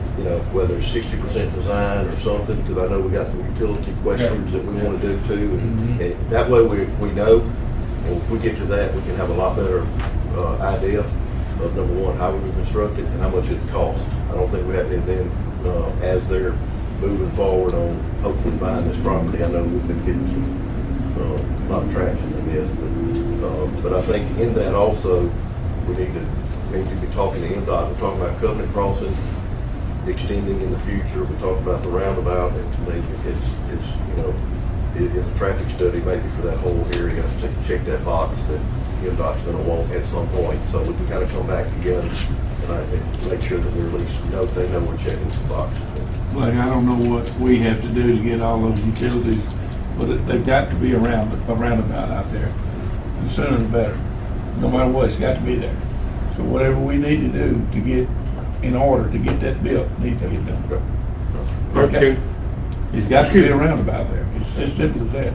whether it's 60% design or something, because I know we got some utility questions that we want to do too. And that way we know, and if we get to that, we can have a lot better idea of, number one, how we can construct it and how much it costs. I don't think we have to then, as they're moving forward on hopefully buying this property. I know we've been getting some, a lot of traction, I guess, but I think in that also, we need to be talking to NDOT. We're talking about Covenant Crossing extending in the future. We talked about the roundabout, and to me, it's it is a traffic study maybe for that whole area to check that box that MDOT's gonna want at some point, so we can kind of come back together and make sure that they're at least know, they know we're checking some boxes. But I don't know what we have to do to get all those utilities, but they've got to be a roundabout out there. The sooner the better. No matter what, it's got to be there. So whatever we need to do to get in order to get that built needs to get done. Okay. It's got to be a roundabout there. It's as simple as that.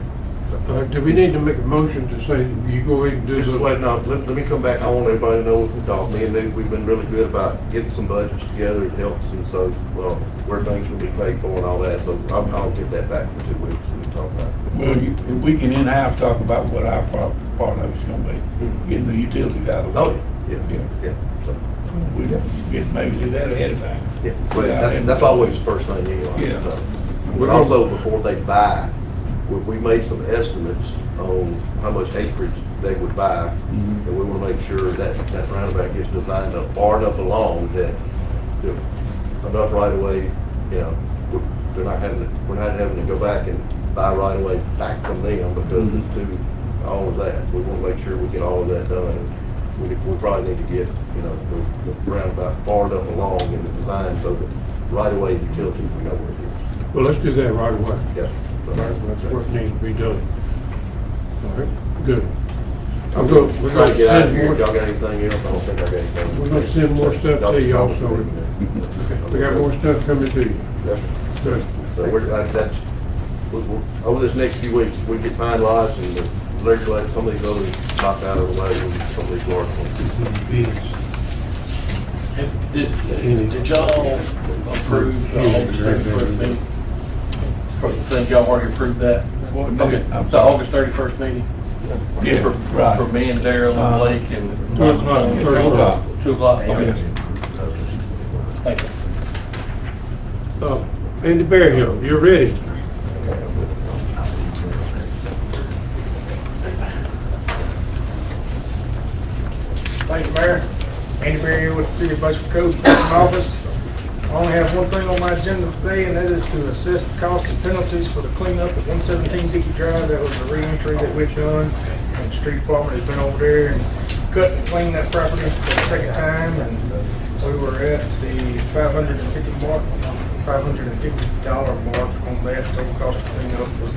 Do we need to make a motion to say you go ahead and do Just the... wait, no, let me come back. I want everybody to know what we talked. Me and Nick, we've been really good about getting some budgets together. It helps, and so, well, where things will be paid for and all that. So I'll get that back in 2 weeks and we'll talk about it. Well, if we can in-house talk about what our part of it's gonna be, getting the utilities out of the way. Oh, yeah. So, We get maybe do that ahead of time. yeah, but that's always the first thing anyway. Yeah. So, but also, before they buy, we made some estimates on how much acreage they would buy, and we want to make sure that that roundabout gets designed up far enough along that enough right of way, you know, we're not having to go back and buy right of way back from them because it's too, all of that. We want to make sure we get all of that done. We probably need to get, you know, the roundabout far enough along in the design so that right of way utilities, we know where it is. Well, let's do that right away. Yeah. That's what needs to be done. All right, good. We're Trying to get out of send here. more, Y'all got anything else? I don't think I got anything. we're gonna send more stuff to y'all, so we got more stuff coming to you. Yes, sir. Good. So we're over this next few weeks, we get finalized and the legislate, some of these others knocked out of the way, we'll get some of these large ones. Did y'all approve the August 31st meeting? For the thing, y'all already approved that? Okay, the August 31st meeting? Yeah, For right. me and Daryl and Blake and. 2 o'clock. 2 o'clock. 2 o'clock, okay. Thank you. Andy Bearhill, you're ready. Thank you, Mayor. Andy Berry here with the City of Bushwick Code Enforcement Office. I only have one thing on my agenda today, and that is to assess the cost and penalties for the cleanup at 117 Dickey Drive. That was a re-entry that we've done, and the street department has been over there and cut and cleaned that property for the second time, and we were at the $550 mark on that. Total cost of cleanup was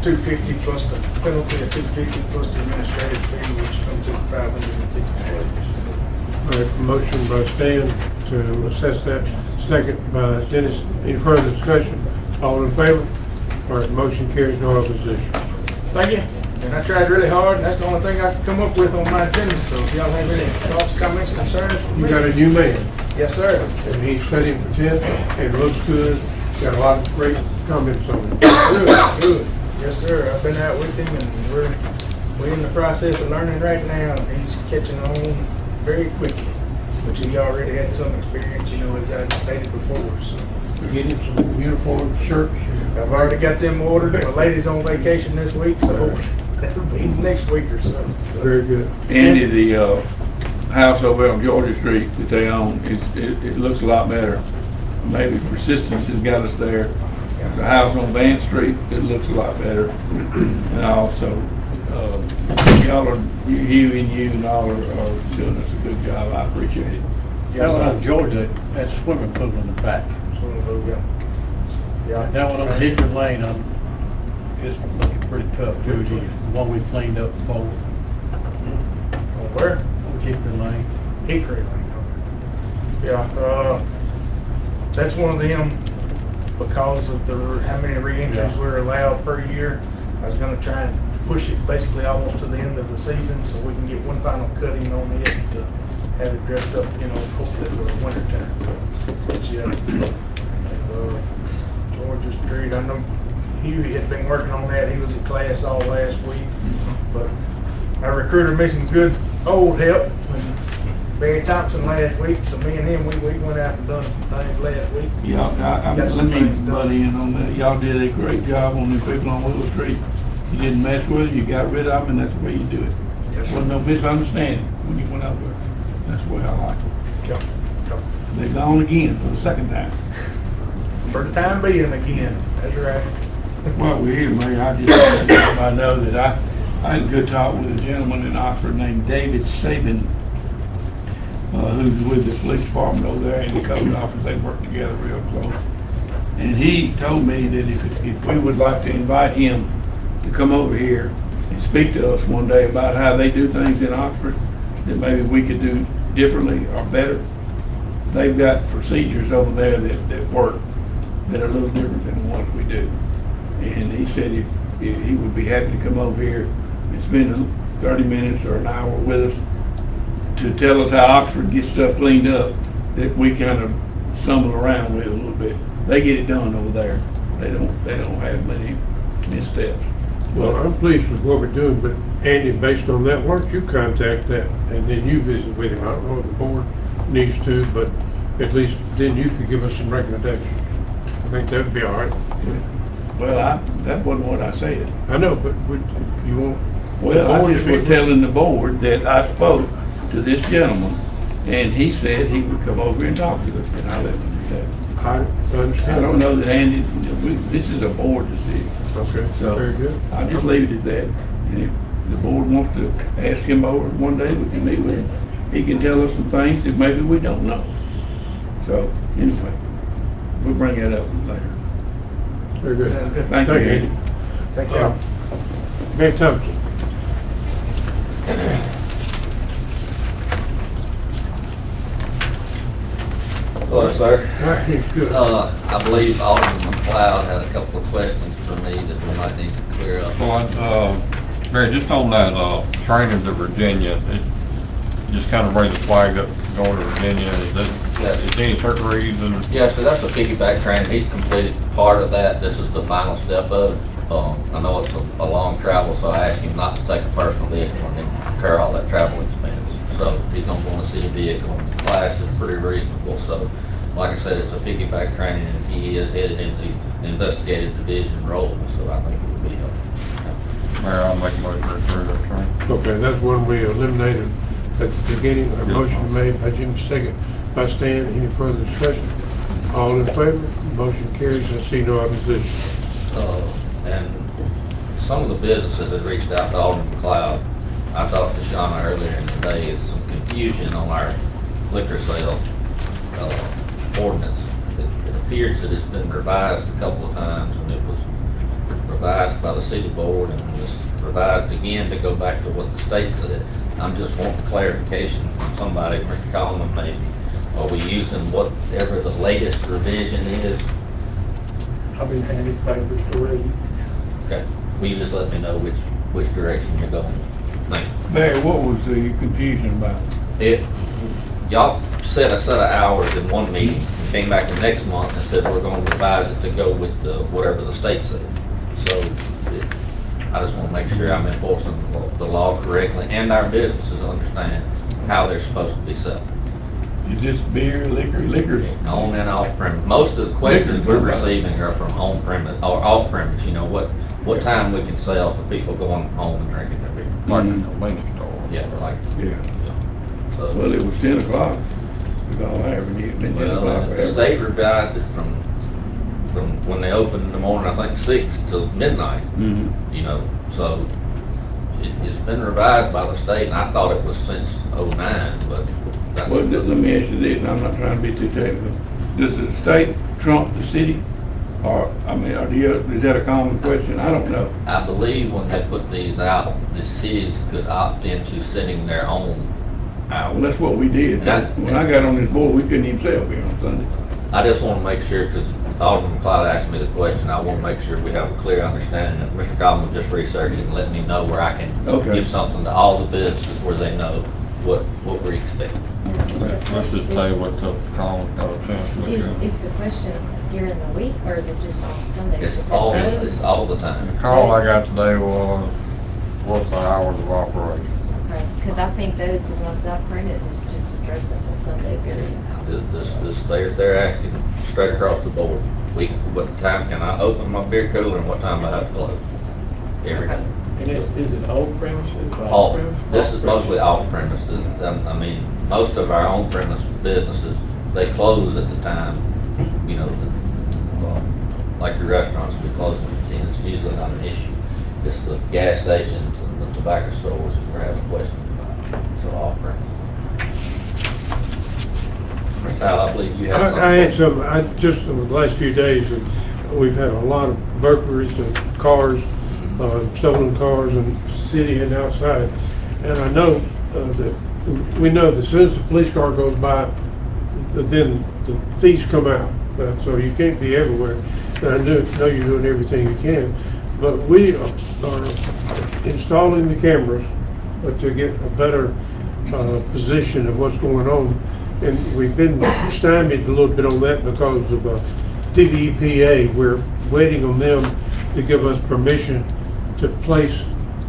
$250 plus the penalty of $250 plus the administrative fee, which comes to $550. All right, motion by Stan to assess that, second by Dennis. Any further discussion? All in favor? All right, motion carries, no opposition. Thank you. And I tried really hard, and that's the only thing I could come up with on my agenda. So if y'all have any thoughts, comments, concerns for me. You got a new man, Yes, sir. and he's studying for 10th, and looks good. Got a lot of great comments on it. Good, good. Yes, sir. I've been out with him, and we're in the process of learning right now. And he's catching on very quickly, which he already had some experience, you know, as I stated before. So Get him some uniform shirts. I've already got them ordered. My lady's on vacation this week, so that'll be next week or so. Very good. Andy, the house over on Georgia Street that they own, it looks a lot better. Maybe persistence has got us there. The house on Van Street, it looks a lot better. And also, y'all are, you and all are doing us a good job. I appreciate it. That one on Georgia, that swimming pool in the back. Yeah. That one on Hickory Lane, it's looking pretty tough too. The one we cleaned up before. Where? On Hickory Lane. Hickory Lane. Yeah, that's one of them, because of how many re-entries we're allowed per year. I was gonna try and push it basically almost to the end of the season so we can get one final cutting on it to have it dressed up, you know, hopefully for the winter time. But yeah, Georgia Street, I know Huey had been working on that. He was in class all last week, but our recruiter made some good old help. Barry Thompson last week, so me and him, we went out and done some things last week. Y'all, let me butt in on that. Y'all did a great job on the people on Willow Street. You didn't mess with it, you got rid of them, and that's the way you do it. There wasn't no misunderstanding when you went over. That's the way I like it. Yep. They're gone again for the second time. For the time being again, that's right. While we're here, Mayor, I just want to let everybody know that I had a good talk with a gentleman in Oxford named David Saban, who's with the police department over there in the code office. They work together real close. And he told me that if we would like to invite him to come over here and speak to us one day about how they do things in Oxford, that maybe we could do differently or better. They've got procedures over there that work, that are a little different than the ones we do. And he said if he would be happy to come over here and spend 30 minutes or an hour with us to tell us how Oxford gets stuff cleaned up that we kind of stumble around with a little bit. They get it done over there. They don't have many missteps. Well, I'm pleased with what we're doing, but Andy, based on that, why don't you contact that, and then you visit with him? I don't know if the board needs to, but at least then you could give us some recommendations. I think that'd be all right. Well, that wasn't what I said. I know, but you won't. Well, I just was telling the board that I spoke to this gentleman, and he said he would come over and talk to us, and I let him do that. I understand. I don't know that Andy, this is a board decision. Okay, So very good. I'll just leave it at that. And if the board wants to ask him over one day, we can meet with him. He can tell us some things that maybe we don't know. So anyway, we'll bring that up later. Very good. Thank you, Andy. Thank you. Mayor Thompson. Hello, sir. Good. I believe Alderman McLeod had a couple of questions for me that we might need to clear up. Well, Mary, just on that, training to Virginia, it just kind of raised a flag up going to Virginia. Is there any certain reason? Yeah, so that's a piggyback training. He's completed part of that. This is the final step of it. I know it's a long travel, so I asked him not to take a personal vehicle and incur all that travel expense. So he's gonna want to see a vehicle. The class is pretty reasonable. So, like I said, it's a piggyback training, and he is headed into the investigative division role. So I think it would be helpful. Mayor, I'll make a motion to approve that training. Okay, that's one we eliminated at the beginning. A motion made by Jim, second by Stan. Any further discussion? All in favor? Motion carries. I see no opposition. And some of the businesses that reached out to Alderman McLeod, I talked to Shauna earlier in the day, is some confusion on our liquor sale ordinance. It appears that it's been revised a couple of times, and it was revised by the city board and was revised again to go back to what the state said. I'm just wanting clarification from somebody, Mr. Coleman maybe. Are we using whatever the latest revision is? I've been handed papers to read. Okay, will you just let me know which direction you're going? Thank you. Barry, what was the confusion about? Y'all set a set of hours in one meeting, and came back the next month and said we're going to revise it to go with whatever the state said. So I just want to make sure I'm enforcing the law correctly, and our businesses understand how they're supposed to be set. Is this beer, liquor? On and off premise. Most of the questions we're receiving are from on premise or off premise. You know, what time we can sell for people going home and drinking their beer. Like a convenience store. Yeah, like. Yeah. So, Well, it was 10 o'clock. With all that, when you, 10 o'clock. well, the state revised it from when they opened in the morning, I think 6 to midnight. Mm-hmm. You know, so it's been revised by the state, and I thought it was since '09, but that's. Well, let me ask you this, and I'm not trying to be too technical. Does the state trump the city? Or, I mean, is that a common question? I don't know. I believe when they put these out, the cities could opt into setting their own hours. Well, that's what we did. When I got on this board, we couldn't even sell beer on Sunday. I just want to make sure, because Alderman McLeod asked me the question, I want to make sure we have a clear understanding that Mr. Coleman just researched it and let me know where I can give something to all the businesses where they know what we're expecting. Let's just tell you what the Collins got a chance to look at. Is the question during the week, or is it just on Sundays? It's all the time. The call I got today was, what's the hours of operation? Okay, because I think those, the ones I printed, is just addressing the Sunday period. They're asking straight across the board. What time can I open my beer cooler and what time I have to close? Every day. And is it off premises? Off. This is mostly off premises. I mean, most of our on premise businesses, they close at the time, you know, like your restaurants will be closing at quarantine, it's usually not an issue. It's the gas stations and the tobacco stores that we're having questions about, so offering. Al, I believe you have something. I had some, just in the last few days, we've had a lot of burglaries and cars, stolen cars in the city and outside. And I know that, we know that as soon as the police car goes by, then the thieves come out. So you can't be everywhere. And I know you're doing everything you can. But we are installing the cameras to get a better position of what's going on. And we've been stymied a little bit on that because of TVEPA. We're waiting on them to give us permission to place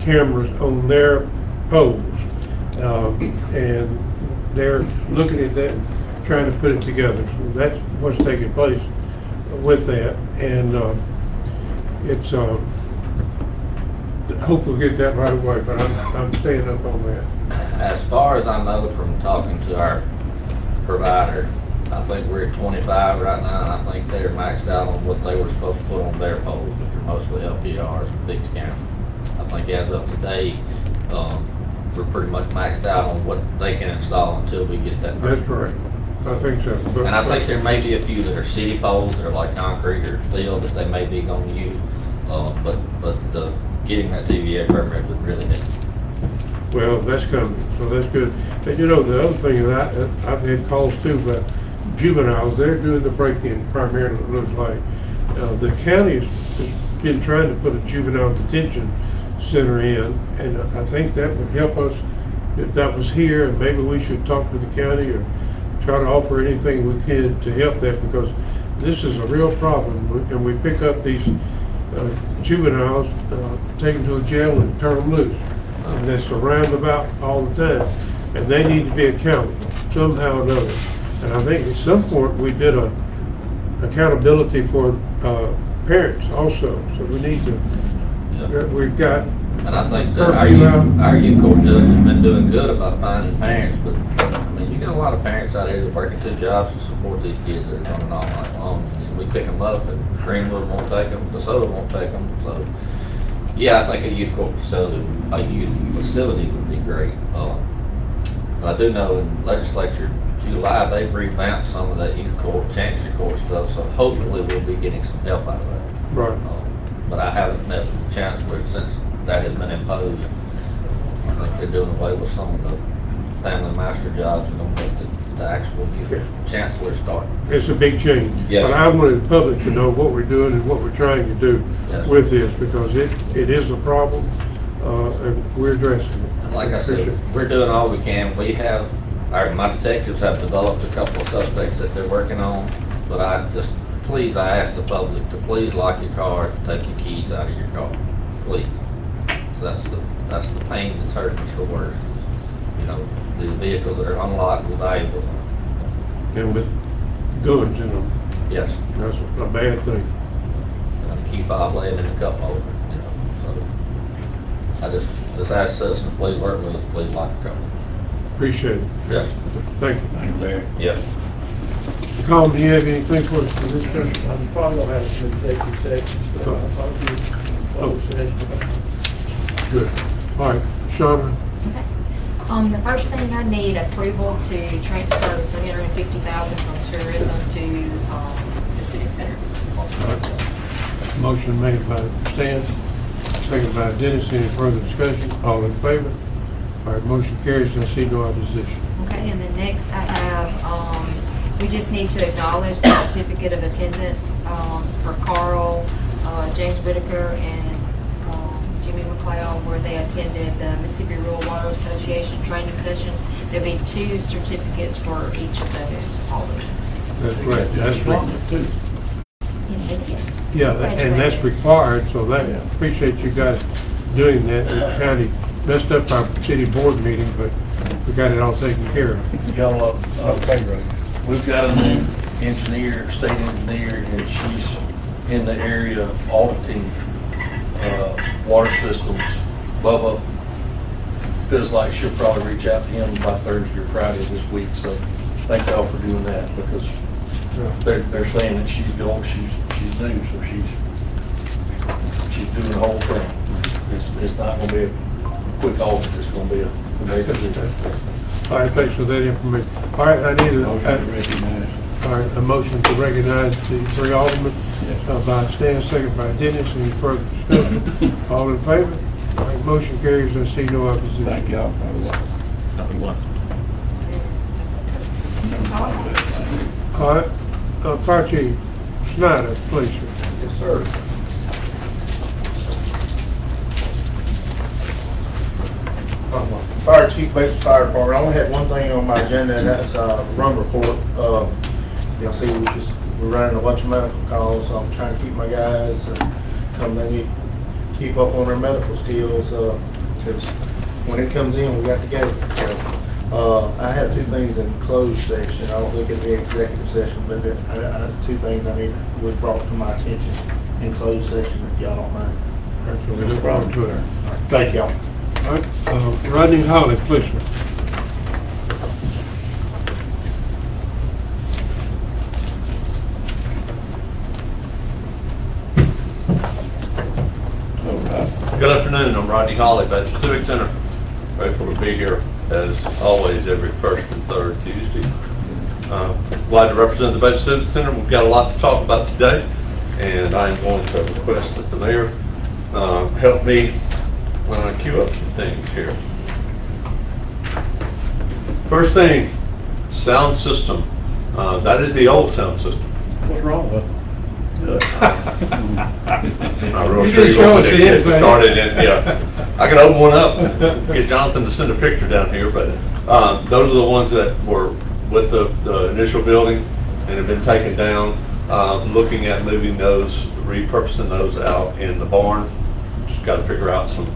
cameras on their poles. And they're looking at that, trying to put it together. So that's what's taking place with that. And it's, hope we'll get that right away, but I'm staying up on that. As far as I know from talking to our provider, I think we're at 25 right now, and I think they're maxed out on what they were supposed to put on their poles, which are mostly LPRs and fixed cameras. I think as of today, we're pretty much maxed out on what they can install until we get that. That's correct. I think so. But, and I think there may be a few that are city poles that are like concrete or steel that they may be going to use, but getting that TVA permit would really help. well, that's coming, so that's good. And you know, the other thing that I've had calls too about juveniles, they're doing the break-in primarily, it looks like. The county has been trying to put a juvenile detention center in, and I think that would help us if that was here, and maybe we should talk to the county or try to offer anything we can to help that, because this is a real problem, and we pick up these juveniles, take them to the jail and turn them loose. And that's a roundabout all the time, and they need to be accountable somehow or another. And I think at some point we did a accountability for parents also, so we need to, we've got. And I think that our youth court judge has been doing good about finding parents, but I mean, you get a lot of parents out here that working 2 jobs to support these kids that are coming all night long. And we pick them up, and Greenwood won't take them, DeSoto won't take them, so. Yeah, I think a youth facility would be great. I do know in legislature July, they've revamped some of that youth court, chancery court stuff, so hopefully we'll be getting some help out of that. Right. But I haven't met with the chancellor since that has been imposed. I think they're doing away with some of the family master jobs and don't let the actual youth chancellor start. It's a big change. Yes. But I wanted the public to know what we're doing and what we're trying to do with this, because it is a problem, and we're addressing it. And like I said, we're doing all we can. We have, my detectives have developed a couple of suspects that they're working on, but I ask the public to please lock your car and take your keys out of your car, please. So that's the pain that's hurting us the worst. You know, these vehicles that are unlocked with valuables. And with guns in them. Yes. That's a bad thing. Key fob laying in the cup holder, you know. So I just ask citizens, please work with us, please lock your car. Appreciate it. Yes. Thank you. Thank you, Larry. Yes. Colin, do you have anything for us for this discussion? I'm probably gonna have some executive sessions, so I'll do close session. Good. All right, Shauna? The first thing I need approval to transfer $350,000 from tourism to the civic center. Motion made by Stan, seconded by Dennis. Any further discussion? All in favor? All right, motion carries. I see no opposition. Okay, and then next I have, we just need to acknowledge the certificate of attendance for Carl, James Whitaker, and Jimmy McLeod, where they attended the Mississippi Rural Water Association training sessions. There'll be 2 certificates for each of those. That's right. That's right. Yes, Yeah, and that's required, so that, appreciate you guys doing that. We kind of messed up our city board meeting, but we got it all taken care of. Y'all, we've got a new engineer, state engineer, and she's in the area auditing water systems. Bubba feels like she'll probably reach out to him by Thursday or Friday this week, so thank y'all for doing that, because they're saying that she's new, so she's doing the whole thing. It's not gonna be a quick audit, it's gonna be a very good. All right, thanks for that information. All right, I need Motion to recognize. all right, a motion to recognize the three aldermen by Stan, second by Dennis. Any further discussion? All in favor? All right, motion carries. I see no opposition. Thank y'all. All right, Fire Chief Snyder, please, sir. Yes, sir. Fire Chief, Batesville Fire Department. I only had one thing on my agenda, and that's run report. Y'all see, we're running a bunch of medical calls, so I'm trying to keep my guys keep up on their medical skills, because when it comes in, we got to go. So, I have two things in closed session. I don't think it'd be executive session, but I have two things was brought to my attention in closed session, if y'all don't mind. All right, so we look forward to it. Thank y'all. All right, Rodney Holly, please, sir. Good afternoon, I'm Rodney Holly, Batesville Civic Center. Grateful to be here, as always, every first and third Tuesday. Glad to represent the Batesville Civic Center. We've got a lot to talk about today, and I am going to request that the mayor help me queue up some things here. First thing, sound system. That is the old sound system. What's wrong with it? I'm real sure you're going to get started in, yeah. I can open one up, get Jonathan to send a picture down here, but those are the ones that were with the initial building and have been taken down. Looking at moving those, repurposing those out in the barn. Just got to figure out some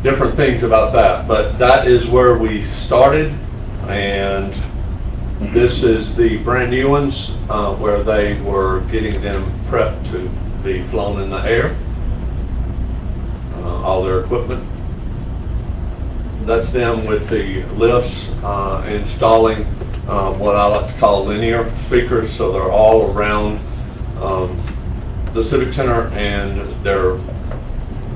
different things about that, but that is where we started, and this is the brand new ones where they were getting them prepped to be flown in the air, all their equipment. That's them with the lifts installing what I like to call linear speakers, so they're all around the Civic Center, and they're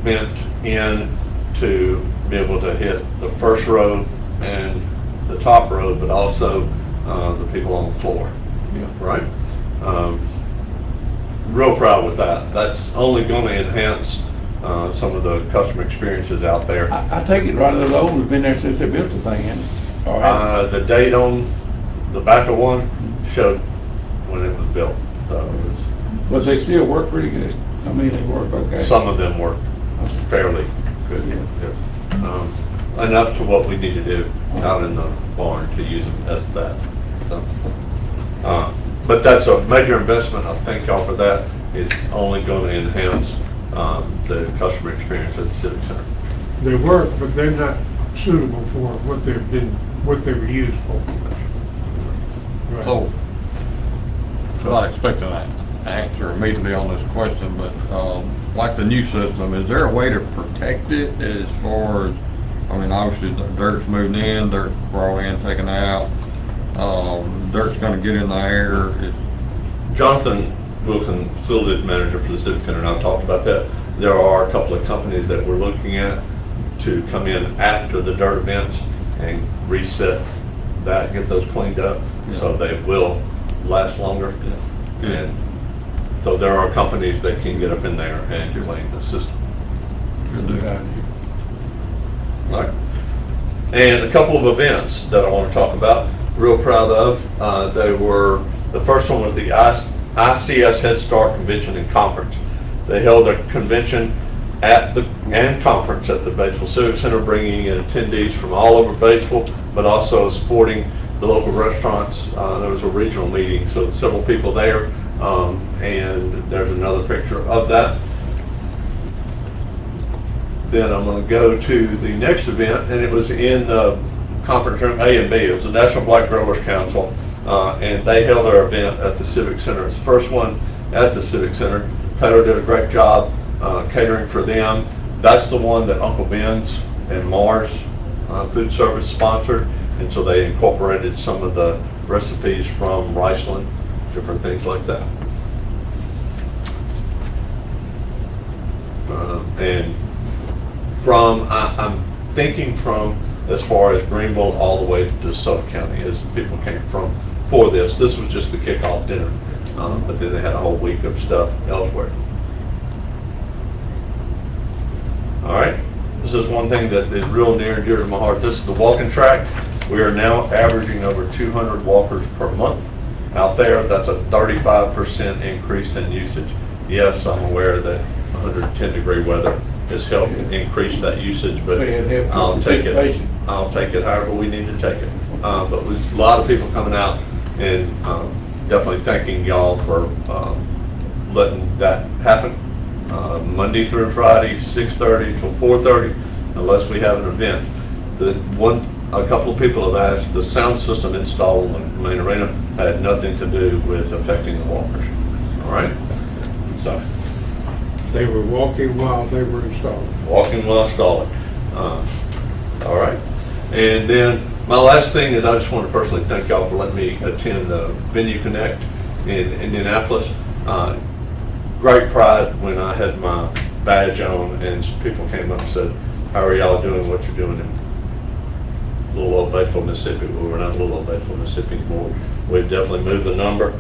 meant in to be able to hit the first row and the top row, but also the people on the floor. Yeah. Right? Real proud with that. That's only going to enhance some of the customer experiences out there. I take it right, those old have been there since they built the thing, hasn't it? All right. The date on the back of one showed when it was built. So it was, But they still work pretty good. I mean, they work okay. some of them work fairly good. Yeah. Enough to what we need to do out in the barn to use them as that. So, but that's a major investment. I thank y'all for that. It's only going to enhance the customer experience at the Civic Center. They work, but they're not suitable for what they were used for. Right. So, not expecting an answer immediately on this question, but like the new system, is there a way to protect it as far as, I mean, obviously the dirt's moving in, dirt's brought in, taken out, dirt's gonna get in the air. Jonathan Wilson, facilities manager for the Civic Center, and I've talked about that. There are a couple of companies that we're looking at to come in after the dirt events and reset that, get those cleaned up, so they will last longer. And so there are companies that can get up in there and clean the system. Good idea. Right. And a couple of events that I want to talk about, real proud of. They were, the first one was the ICS Head Start Convention and Conference. They held a convention and conference at the Batesville Civic Center, bringing in attendees from all over Batesville, but also supporting the local restaurants. There was a regional meeting, so several people there, and there's another picture of that. Then I'm going to go to the next event, and it was in the conference room A and B. It was the National Black Growers Council, and they held their event at the Civic Center. It's the first one at the Civic Center. Pedro did a great job catering for them. That's the one that Uncle Ben's and Mars Food Service sponsored, and so they incorporated some of the recipes from Riceland, different things like that. And I'm thinking from as far as Greenville all the way to Suffolk County as people came from for this. This was just the kickoff dinner, but then they had a whole week of stuff elsewhere. All right, this is one thing that is real near and dear to my heart. This is the walking track. We are now averaging over 200 walkers per month out there. That's a 35% increase in usage. Yes, I'm aware that 110-degree weather has helped increase that usage, but I'll take it. I'll take it however we need to take it. But with a lot of people coming out, and definitely thanking y'all for letting that happen. Monday through Friday, 6:30 till 4:30, unless we have an event. A couple of people have asked, the sound system installed in the main arena had nothing to do with affecting the walkers. All right? So. They were walking while they were installing. Walking while installing. All right. And then my last thing is I just want to personally thank y'all for letting me attend the Venue Connect in Indianapolis. Great pride when I had my badge on and people came up and said, how are y'all doing what you're doing in Little Old Batesville, Mississippi? Well, we're not Little Old Batesville, Mississippi anymore. We've definitely moved the number.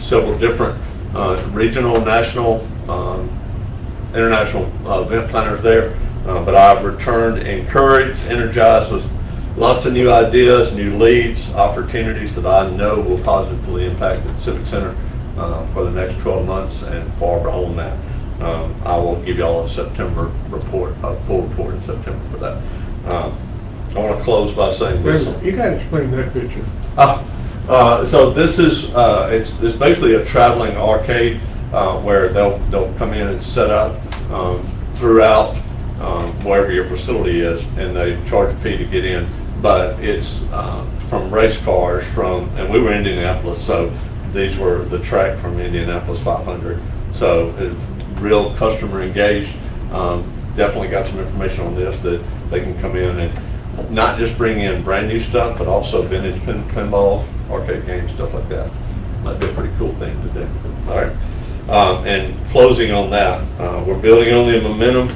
Several different regional, national, international event planners there. But I've returned encouraged, energized with lots of new ideas, new leads, opportunities that I know will positively impact the Civic Center for the next 12 months and far beyond that. I will give you all a September report, a full report in September for that. I want to close by saying this. You got to explain that picture. So this is it's basically a traveling arcade where they'll come in and set up throughout wherever your facility is, and they charge a fee to get in. But it's from race cars and we were in Indianapolis, so these were the track from Indianapolis 500. So it's real customer engaged. Definitely got some information on this that they can come in and not just bring in brand new stuff, but also vintage pinballs, arcade games, stuff like that. Might be a pretty cool thing to do. All right. And closing on that, we're building on the momentum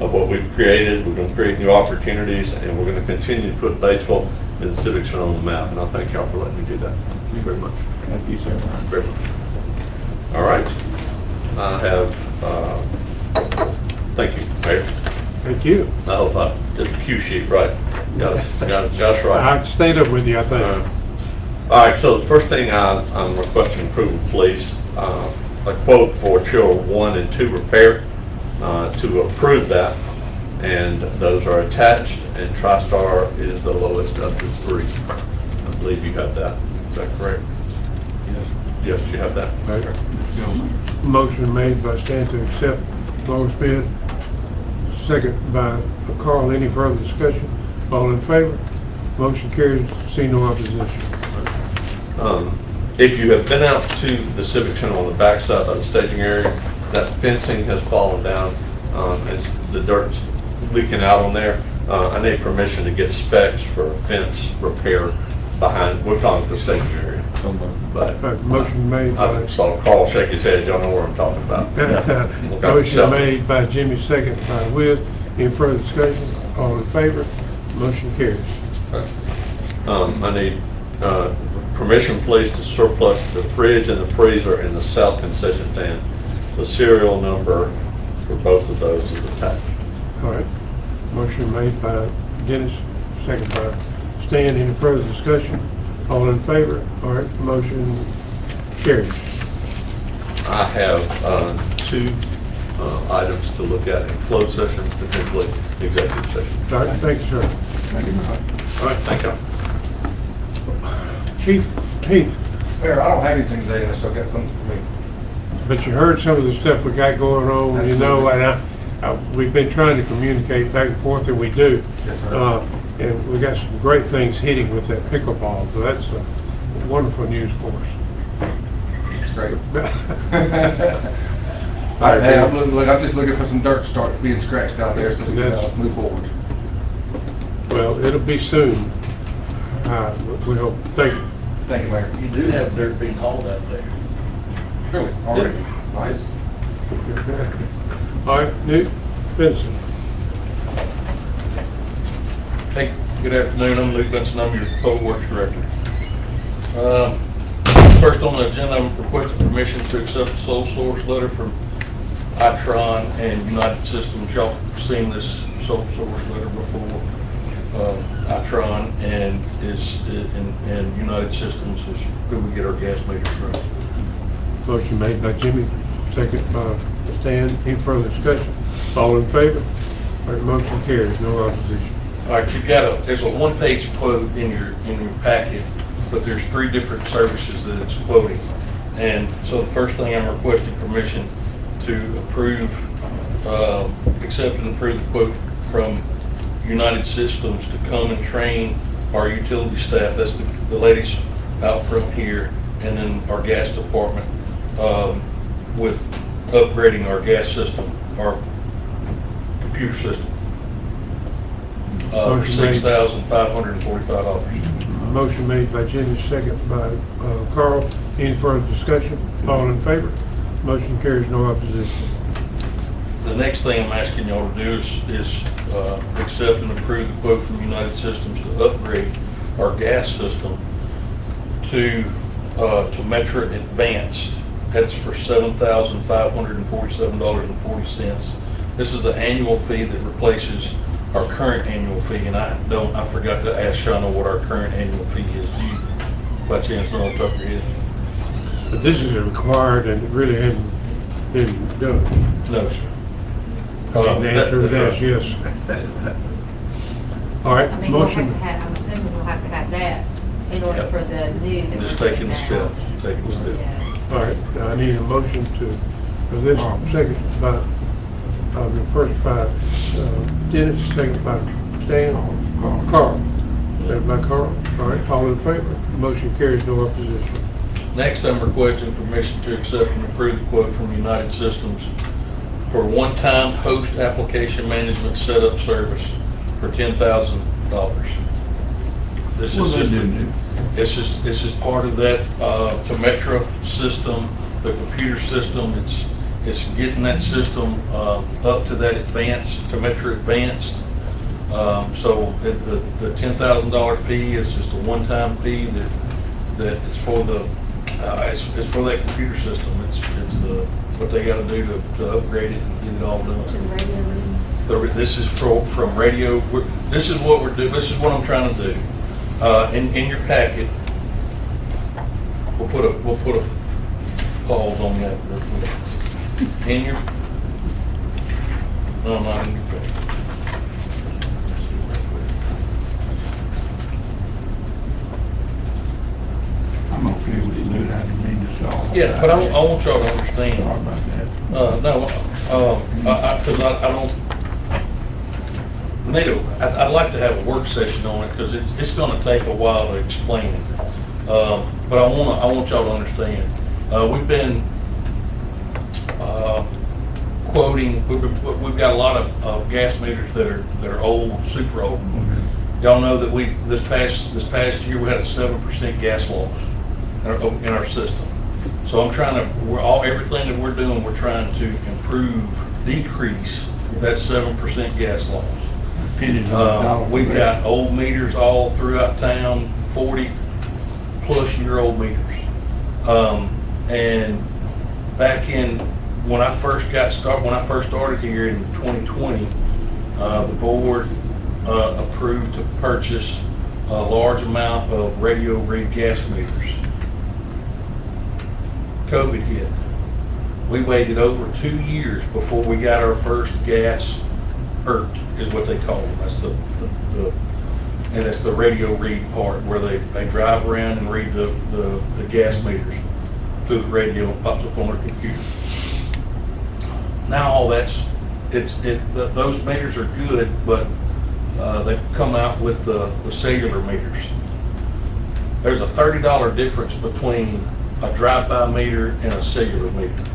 of what we've created. We're going to create new opportunities, and we're going to continue to put Batesville and the Civic Center on the map. And I thank y'all for letting me do that. Thank you very much. Thank you, sir. Very much. All right. I have, thank you, Mayor. Thank you. I hope I did the cue sheet right. Got it right. I stayed up with you, I think. All right, so the first thing I'm requesting approval, please, a quote for Chiller 1 and 2 repair, to approve that, and those are attached, and TriStar is the lowest up to 3. I believe you have that. Is that correct? Yes. Yes, you have that. Right. Motion made by Stan to accept lowest bid. Second by Carl. Any further discussion? All in favor? Motion carries. See no opposition. If you have been out to the Civic Center on the backside of the staging area, that fencing has fallen down, and the dirt's leaking out on there. I need permission to get specs for fence repair behind, we're talking the staging area. But motion made by... I saw Carl shake his head, y'all know what I'm talking about. Motion made by Jimmy, second by Wiz. Any further discussion? All in favor? Motion carries. I need permission, please, to surplus the fridge and the freezer in the south concession stand. The serial number for both of those is attached. All right. Motion made by Dennis, second by Stan. Any further discussion? All in favor? All right. Motion carries. I have 2 items to look at in closed session, potentially executive session. All right. Thank you, sir. Thank you. All right. Thank you. Chief Heath. Mayor, I don't have anything today unless y'all got something for me. But you heard some of the stuff we got going on, Absolutely. You know, and we've been trying to communicate back and forth, and we do. Yes, sir. And we got some great things hitting with that pickleball, so that's wonderful news for us. It's great. I'm just looking for some dirt to start being scratched out there so we can move forward. Well, it'll be soon. We hope. Thank you. Thank you, Mayor. You do have dirt being hauled out there. Really? Already? Nice. All right, Nick Benson. Hey, good afternoon, I'm Luke Benson, I'm your Public Works Director. First on the agenda, I'm requesting permission to accept a sole source letter from Itron and United Systems. Y'all have seen this sole source letter before. Itron and United Systems is who we get our gas meters from. Motion made by Jimmy, second by Stan. Any further discussion? All in favor? All right, motion carries, no opposition. All right, there's a one-page quote in your packet, but there's 3 different services that it's quoting. And so the first thing, I'm requesting permission to approve, accept and approve the quote from United Systems to come and train our utility staff. That's the ladies out front here, and then our gas department, with upgrading our gas system, our computer system. For $6,545. Motion made by Jimmy, second by Carl. Any further discussion? All in favor? Motion carries, no opposition. The next thing I'm asking y'all to do is accept and approve the quote from United Systems to upgrade our gas system to Metra Advanced. That's for $7,547.40. This is the annual fee that replaces our current annual fee, and I forgot to ask Shauna what our current annual fee is. Do you, by chance, know off the top of your head? But this is required and it really hasn't been done. No, sir. And the answer to that is yes. All right, I mean, we'll have motion. to have, I'm assuming we'll have to have that in order for the new. that Just we're taking the putting out. steps, taking the steps. Yes. All right, I need a motion to, of this second by, the first by Dennis, second by Stan, Carl. Second by Carl. All right, all in favor? Motion carries, no opposition. Next, I'm requesting permission to accept and approve the quote from United Systems for one-time host application management setup service for $10,000. This is just part of that Metra system, the computer system. It's getting that system up to that advanced, to Metra Advanced. So the $10,000 fee is just a one-time fee that is for the it's for that computer system. It's what they got to do to upgrade it and get it all done. This is from radio. This is what we're doing. This is what I'm trying to do. In your packet, we'll put a pause on that real quick. In your no, not in your packet. I'm okay with it, Lou, I didn't mean to solve. Yeah, but I want y'all to understand. Sorry about that. Because I don't. I'd like to have a work session on it because it's going to take a while to explain it. But I want y'all to understand. We've been quoting. We've got a lot of gas meters that are old, super old. Y'all know that this past year we had a 7% gas loss in our system. So I'm trying to, everything that we're doing, we're trying to decrease that 7% gas loss. We've got old meters all throughout town, 40-plus-year-old meters. And back when I first started here in 2020, the board approved to purchase a large amount of radio read gas meters. COVID hit. We waited over 2 years before we got our first gas ERT, is what they call them. That's that's the radio read part where they drive around and read the gas meters through the radio, pops up on their computer. Now all those meters are good, but they've come out with the cellular meters. There's a $30 difference between a drive-by meter and a cellular meter.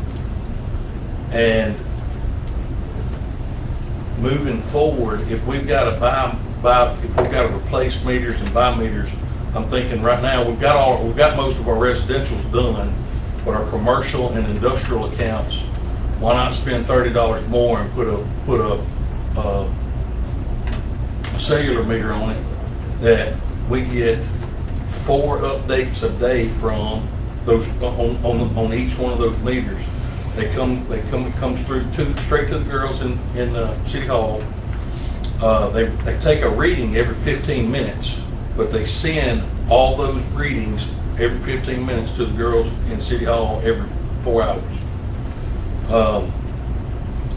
And moving forward, if we've got to replace meters and buy meters, I'm thinking right now we've got most of our residentials done, but our commercial and industrial accounts why not spend $30 more and put a cellular meter on it that we get 4 updates a day from those on each one of those meters. It comes through straight to the girls in City Hall. They take a reading every 15 minutes, but they send all those readings every 15 minutes to the girls in City Hall every 4 hours.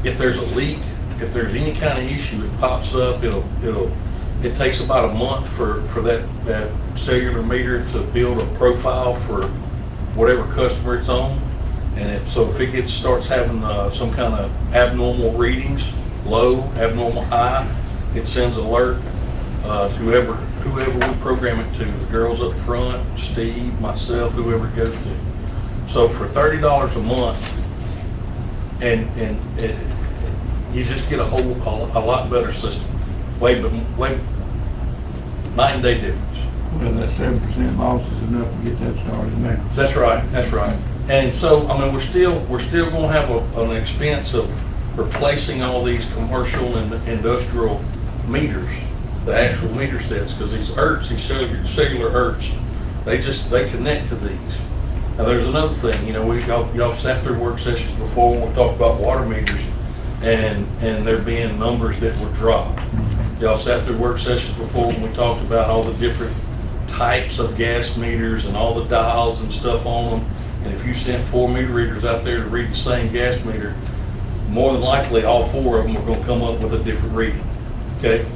If there's a leak, if there's any kind of issue, it pops up. It takes about a month for that cellular meter to build a profile for whatever customer it's on. And if it starts having some kind of abnormal readings, low, abnormal high, it sends alert to whoever we program it to, the girls up front, Steve, myself, whoever it goes to. So for $30 a month, and you just get a lot better system. Way night and day difference. Well, that 7% loss is enough to get that started now. That's right. And so, I mean, we're still going to have an expense of replacing all these commercial and industrial meters, the actual meter sets, because these cellular ERTs, they connect to these. Now, there's another thing, y'all sat through work sessions before when we talked about water meters and there being numbers that were dropped. Y'all sat through work sessions before when we talked about all the different types of gas meters and all the dials and stuff on them. And if you sent 4 meter readers out there to read the same gas meter, more than likely all 4 of them are going to come up with a different reading. Okay?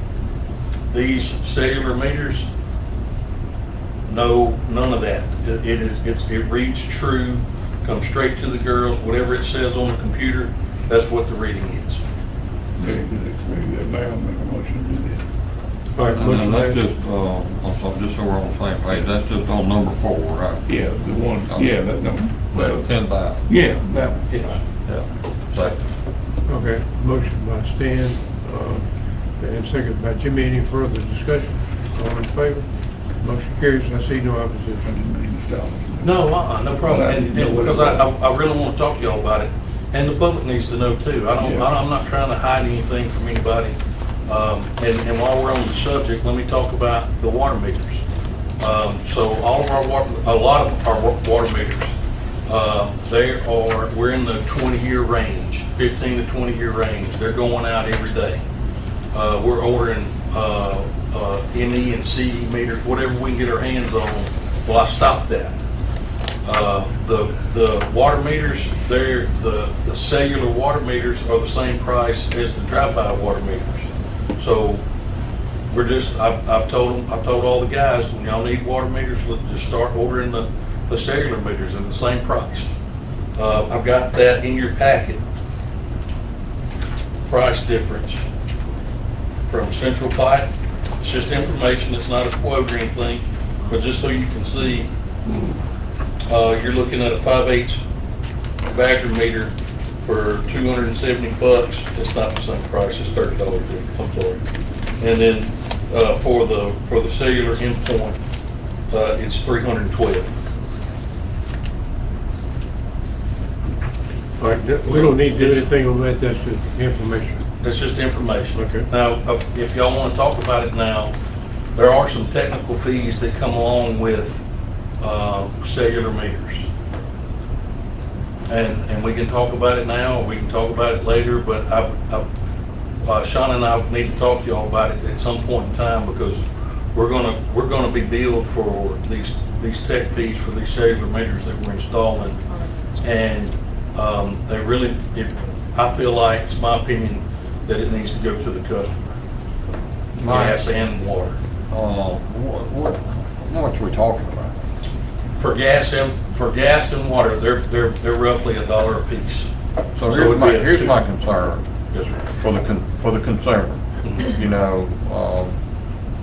These cellular meters, no, none of that. It reads true, comes straight to the girls. Whatever it says on the computer, that's what the reading is. Very good. Mayor, I'll make a motion to do this. All right, And that's just, just so we're on the same page, that's just on number 4, right? Yeah, the one, that number. Well, 10,000. Yeah, that one. Yeah. Second. Okay, motion by Stan, and second by Jimmy. Any further discussion? All in favor? Motion carries. I see no opposition. I didn't mean to stop. No problem. And because I really want to talk to y'all about it, and the public needs to know too. I'm not trying to hide anything from anybody. And while we're on the subject, let me talk about the water meters. So a lot of our water meters, we're in the 20-year range, 15 to 20-year range. They're going out every day. We're ordering ME and CE meters, whatever we can get our hands on. Well, I stopped that. The water meters, the cellular water meters are the same price as the drive-by water meters. So I've told all the guys, when y'all need water meters, let's just start ordering the cellular meters. They're the same price. I've got that in your packet. Price difference from Central Pipe. It's just information. It's not a quote or anything, but just so you can see, you're looking at a 5/8 Badger meter for $270. It's not the same price. It's $30 different. I'm sorry. And then for the cellular endpoint, it's $312. All right, we don't need to do anything on that. That's just information. That's just information. Okay. Now, if y'all want to talk about it now, there are some technical fees that come along with cellular meters. And we can talk about it now, or we can talk about it later, but Shauna and I need to talk to y'all about it at some point in time, because we're gonna be billed for these tech fees for these cellular meters that we're installing. And I feel like, it's my opinion, that it needs to go to the customer. Gas and water. How much are we talking about? For gas and water, they're roughly $1 a piece. So here's my concern. Yes, sir. For the consumer.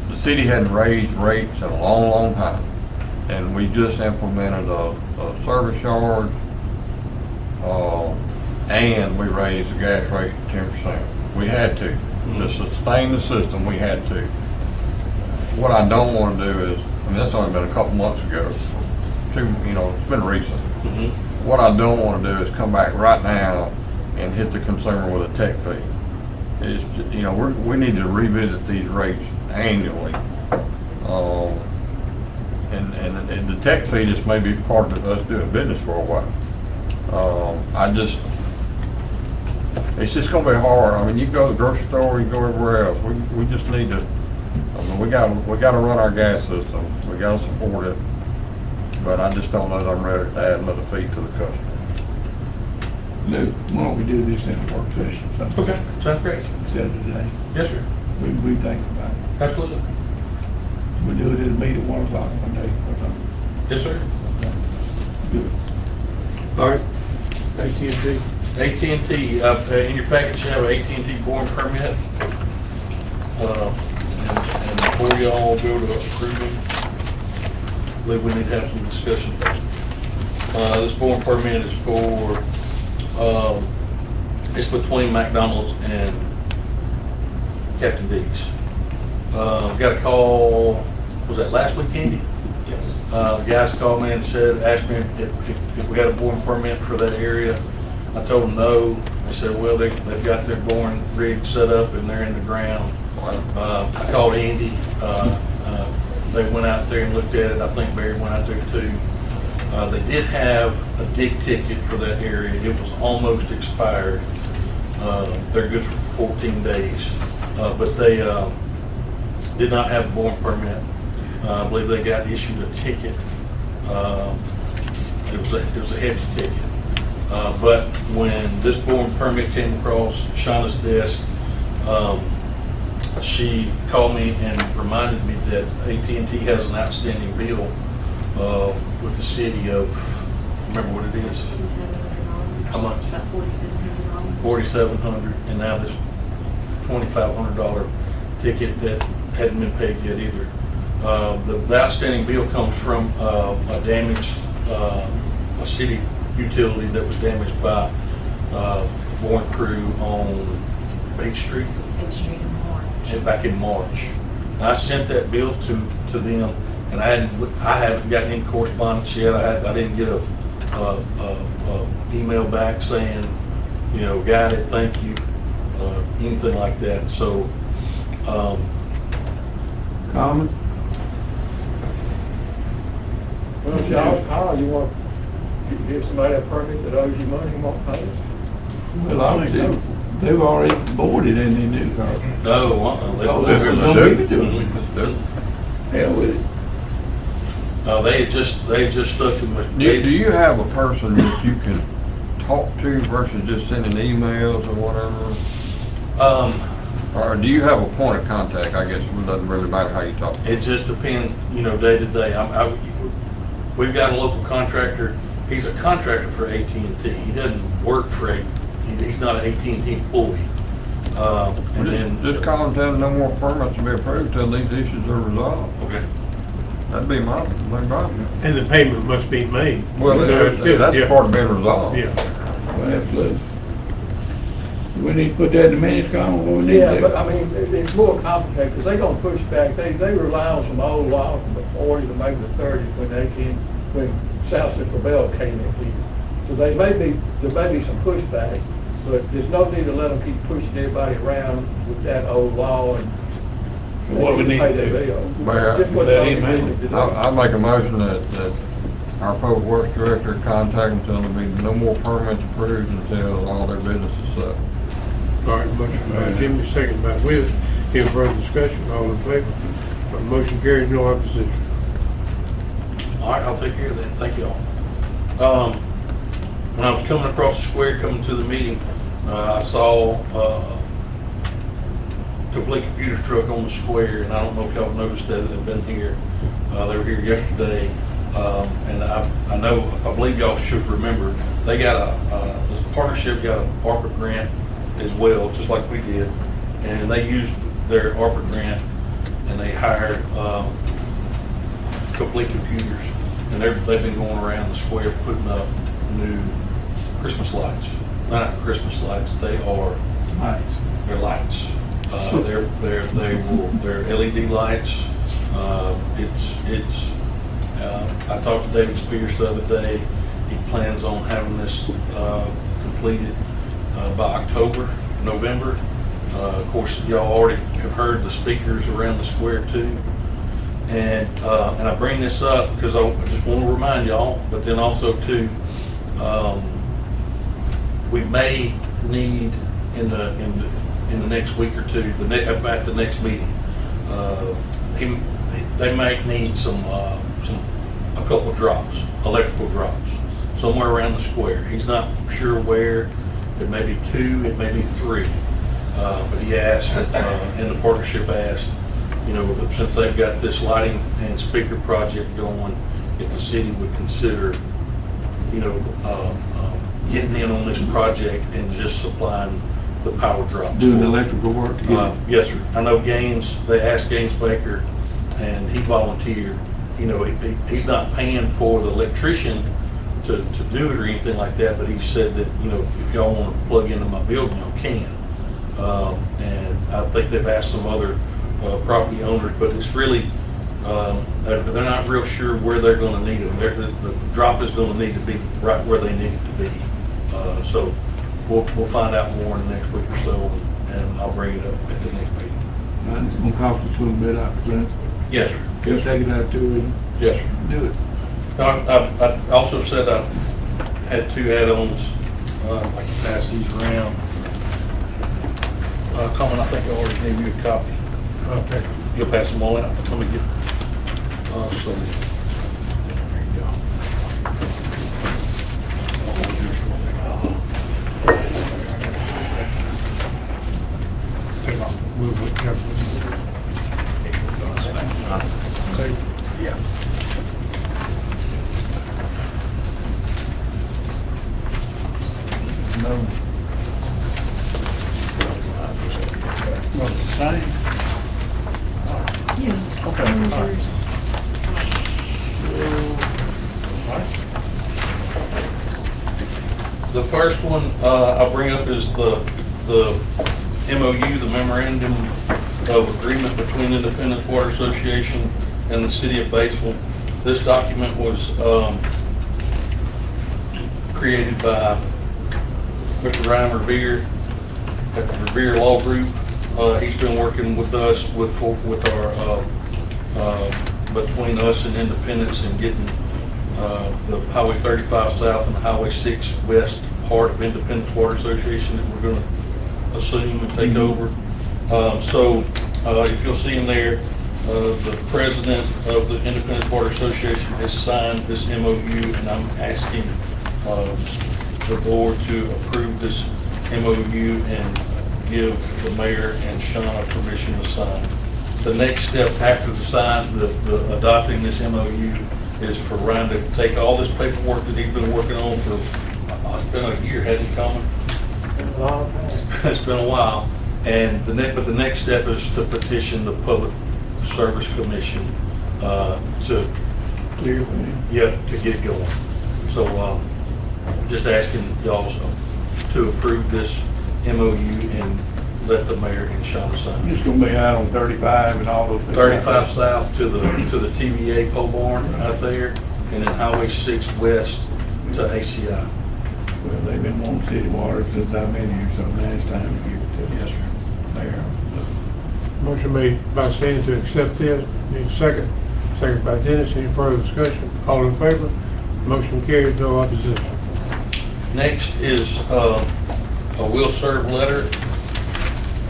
The city hadn't raised rates in a long time, and we just implemented a service charge, and we raised the gas rate 10%. We had to. To sustain the system, we had to. What I don't want to do is, that's only been a couple months ago. It's been recent. What I don't want to do is come back right now and hit the consumer with a tech fee. It's, you know, we need to revisit these rates annually. And the tech fee just may be part of us doing business for a while. It's just gonna be hard. I mean, you go to the grocery store, you go everywhere else. We just need to, I mean, we gotta run our gas system. We gotta support it. But I just don't know that I'm ready to add another fee to the customer. Lou, why don't we do this in a work session? Sometime? Okay, sounds great. Instead of today. Yes, sir. We think about it. Absolutely. We do it at a meeting at 1 o'clock one day or something. Yes, sir. Good. All right, AT&T. AT&T, in your package, you have an AT&T boring permit. And before y'all go to approving, I believe we need to have some discussion. This boring permit is for, it's between McDonald's and Captain D's. Got a call, was that last week, Andy? Yes. Guys called me and asked me if we had a boring permit for that area. I told them no. They said, well, they've got their boring rig set up and they're in the ground. I called Andy. They went out there and looked at it. I think Barry went out there too. They did have a dig ticket for that area. It was almost expired. They're good for 14 days. But they did not have a boring permit. I believe they got issued a ticket. It was a hefty ticket. But when this boring permit came across Shauna's desk, she called me and reminded me that AT&T has an outstanding bill with the city of, remember what it is? How much? About $4,700. $4,700, and now this $2,500 ticket that hadn't been paid yet either. The outstanding bill comes from a damaged, a city utility that was damaged by boring crew on Beach Street. Beach Street in March. Back in March. And I sent that bill to them, and I haven't gotten any correspondence yet. I didn't get a email back saying, you know, got it, thank you, anything like that. So, Comment? Well, if y'all's call, you want to give somebody a permit that owes you money and won't pay it? Well, obviously, they've already boarded in their new car. no, they Oh, they're that's in what the I'm chute. doing. Hell with it. They had just stuck in my. Do you have a person that you can talk to versus just sending emails or whatever? Or do you have a point of contact? I guess it doesn't really matter how you talk. It just depends, you know, day to day. We've got a local contractor. He's a contractor for AT&T. He doesn't work for he's not an AT&T employee. And then Just call and tell them no more permits to be approved till these issues are resolved. Okay. That'd be my problem. And the payment must be made. Well, that's Yeah. part of being resolved. Yeah. Well, absolutely. We need to put that in the minutes, Colin, what we need Yeah, to but do. I mean, it's more complicated, because they're gonna push back, they rely on some old law from the 40s or maybe the 30s when South Central Bell came in here. So there may be some pushback, but there's no need to let them keep pushing everybody around with that old law and What we need pay to their do. bill. Mayor, Just what let y'all him can handle do it. today. I'll make a motion that our public works director contact them, tell them there be no more permits approved until all their business is set. All right, motion by Jimmy, second by Will. Any further discussion? All in favor? Motion carries, no opposition. All right, I'll take care of that. Thank you all. When I was coming across the square, coming to the meeting, I saw Complete Computers truck on the square, and I don't know if y'all noticed that they've been here. They were here yesterday, and I believe y'all should remember, they got the partnership got an ARPA grant as well, just like we did, and they used their ARPA grant, and they hired Complete Computers, and they've been going around the square putting up new Christmas lights. Not Christmas lights, they are Lights. they're lights. They're LED lights. I talked to David Spears the other day. He plans on having this completed by October, November. Of course, y'all already have heard the speakers around the square too. And I bring this up because I just want to remind y'all, but then also too, we may need in the next week or two, at the next meeting, they might need a couple drops, electrical drops, somewhere around the square. He's not sure where. It may be 2, it may be 3, but he asked, and the partnership asked, since they've got this lighting and speaker project going, if the city would consider, getting in on this project and just supplying the power drops. Doing the electrical work together. Yes, sir. I know Gaines, they asked Gaines Baker, and he volunteered. He's not paying for the electrician to do it or anything like that, but he said that, if y'all want to plug into my building, y'all can. And I think they've asked some other property owners, but it's really, they're not real sure where they're going to need them. The drop is going to need to be right where they need it to be. So we'll find out more in the next week or so, and I'll bring it up at the next meeting. And it's gonna cost us a little bit, I presume. Yes, sir. You'll take it out to it. Yes, sir. Do it. I also said I had 2 add-ons. I can pass these around. Coleman, I think I already gave you a copy. Okay. You'll pass them all out. Let me get. So. There you go. Yeah. No. Well, the same. Yeah. Okay. Where's All right. yours? The first one I'll bring up is the MOU, the Memorandum of Agreement between Independence Water Association and the City of Batesville. This document was created by Mr. Ryan Revere at the Revere Law Group. He's been working with us with our between us and Independence and getting the Highway 35 South and Highway 6 West part of Independence Water Association that we're going to assume and take over. So if you'll see in there, the president of the Independence Water Association has signed this MOU, and I'm asking the board to approve this MOU and give the mayor and Shauna permission to sign. The next step after the adopting this MOU is for Ryan to take all this paperwork that he's been working on for, it's been a year, hasn't it, Coleman? It's been a while. And the next step is to petition the Public Service Commission to Clear. to get going. So just asking y'all to approve this MOU and let the mayor and Shauna sign. It's gonna be out on 35 and all those things. 35 south to the TVA pole barn right there, and then Highway 6 west to ACI. Well, they've been wanting city water since I've been here, so now it's time to give it to them. Yes, sir. There. Motion made by Sandy to accept this. Need a second. Second by Dennis. Any further discussion? All in favor? Motion carries, no opposition. Next is a will serve letter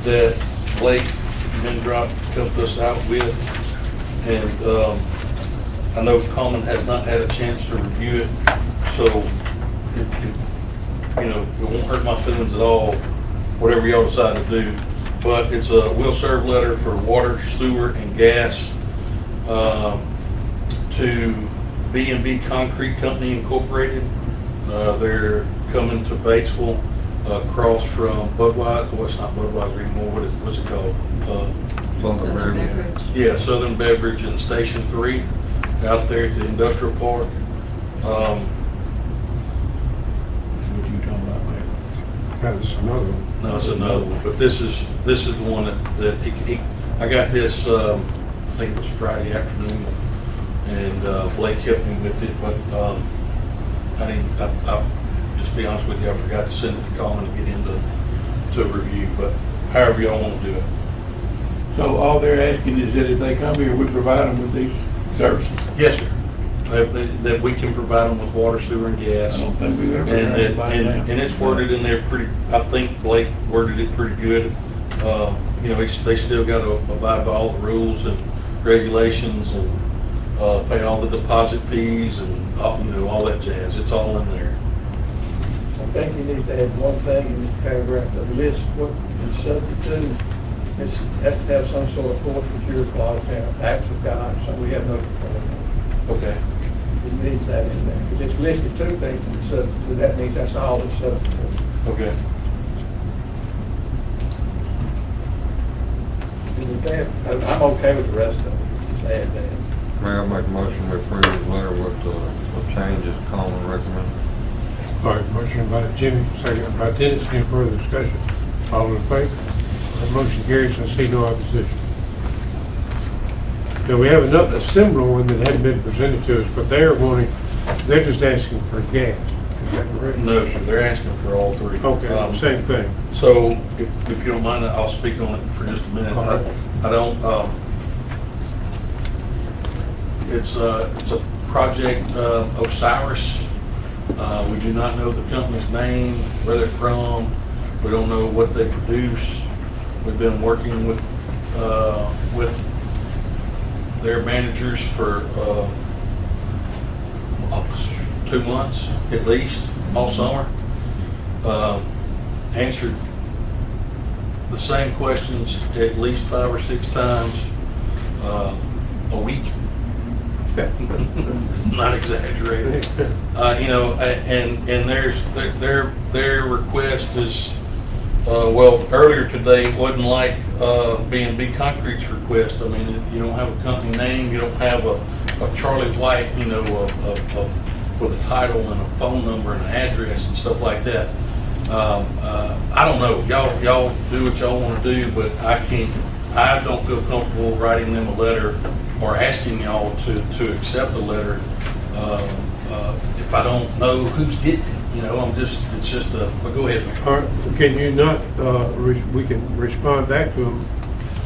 that Blake Mendrop helped us out with. And I know Coleman has not had a chance to review it, so it won't hurt my feelings at all, whatever y'all decide to do. But it's a will serve letter for water, sewer, and gas to B&B Concrete Company Incorporated. They're coming to Batesville across from Budweiser. Well, it's not Budweiser anymore. What's it called? Southern Beverage. Yeah, Southern Beverage and Station 3 out there at the industrial park. What you talking about, man? That's another one. No, it's another one, but this is the one that I got this, I think it was Friday afternoon, and Blake helped me with it, but just be honest with you, I forgot to send it to Colin to get into to review, but however y'all want to do it. So all they're asking is that if they come here, we provide them with these services. Yes, sir. That we can provide them with water, sewer, and gas. I don't think we've ever And had that, anybody and down. it's worded in there pretty, I think Blake worded it pretty good. You know, they still got to abide by all the rules and regulations and pay all the deposit fees and, you know, all that jazz. It's all in there. I think you need to add one thing in the paragraph that lists what it's subject to. It's has to have some sort of forfeiture clause, acts of God, so we have no control of it. Okay. It needs that in there, because it's listed two things, and so that means that's all it's subject to. Okay. And with that, I'm okay with the rest of it, just add that. Mayor, make a motion to approve the letter with the changes Colin recommended. All right, motion by Jimmy, second by Dennis. Any further discussion? All in favor? The motion carries. I see no opposition. Now, we have another, a similar one that hadn't been presented to us, but they're just asking for gas. Is that correct? No, sir, they're asking for all three. Okay, same thing. So if you don't mind, I'll speak on it for just a minute. All right. I don't, it's a project, Osiris. We do not know the company's name, where they're from. We don't know what they produce. We've been working with their managers for 2 months at least, all summer. Answered the same questions at least 5 or 6 times a week. Not exaggerating. You know, and their request is, well, earlier today it wasn't like B&B Concrete's request. I mean, you don't have a company name, you don't have a Charlie White, you know, with a title and a phone number and an address and stuff like that. I don't know. Y'all do what y'all want to do, but I don't feel comfortable writing them a letter or asking y'all to accept the letter if I don't know who's getting it. You know, it's just but go ahead, Mayor. All right, can you not, we can respond back to them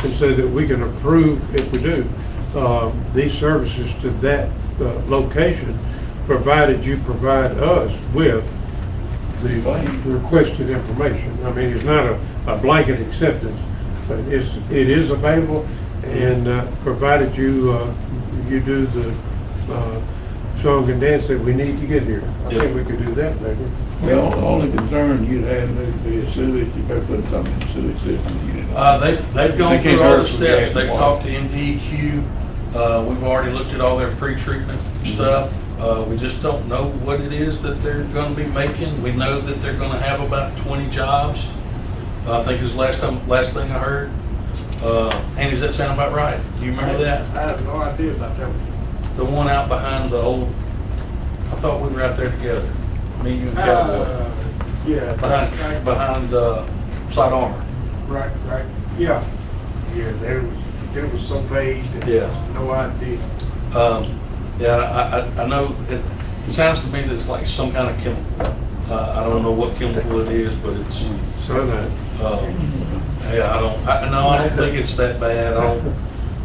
and say that we can approve, if we do, these services to that location, provided you provide us with the requested information. I mean, it's not a blanket acceptance, but it is available, and provided you do the song and dance that we need to get here. I think we could do that, maybe. Well, the only concern you'd have is the sewage, you better put something in the sewage system. They've gone through all the steps. They've talked to MDEQ. We've already looked at all their pre-treatment stuff. We just don't know what it is that they're going to be making. We know that they're going to have about 20 jobs. I think is last thing I heard. Andy, does that sound about right? Do you remember that? I have no idea about that. The one out behind the old, I thought we were out there together. Me, you, and Cowboy. Yeah. Behind Side Armor. Right, yeah. Yeah, there was some phase that Yeah. no idea. Yeah, I know, it sounds to me that it's like some kind of chemical. I don't know what chemical it is, but it's, yeah, I don't think it's that bad.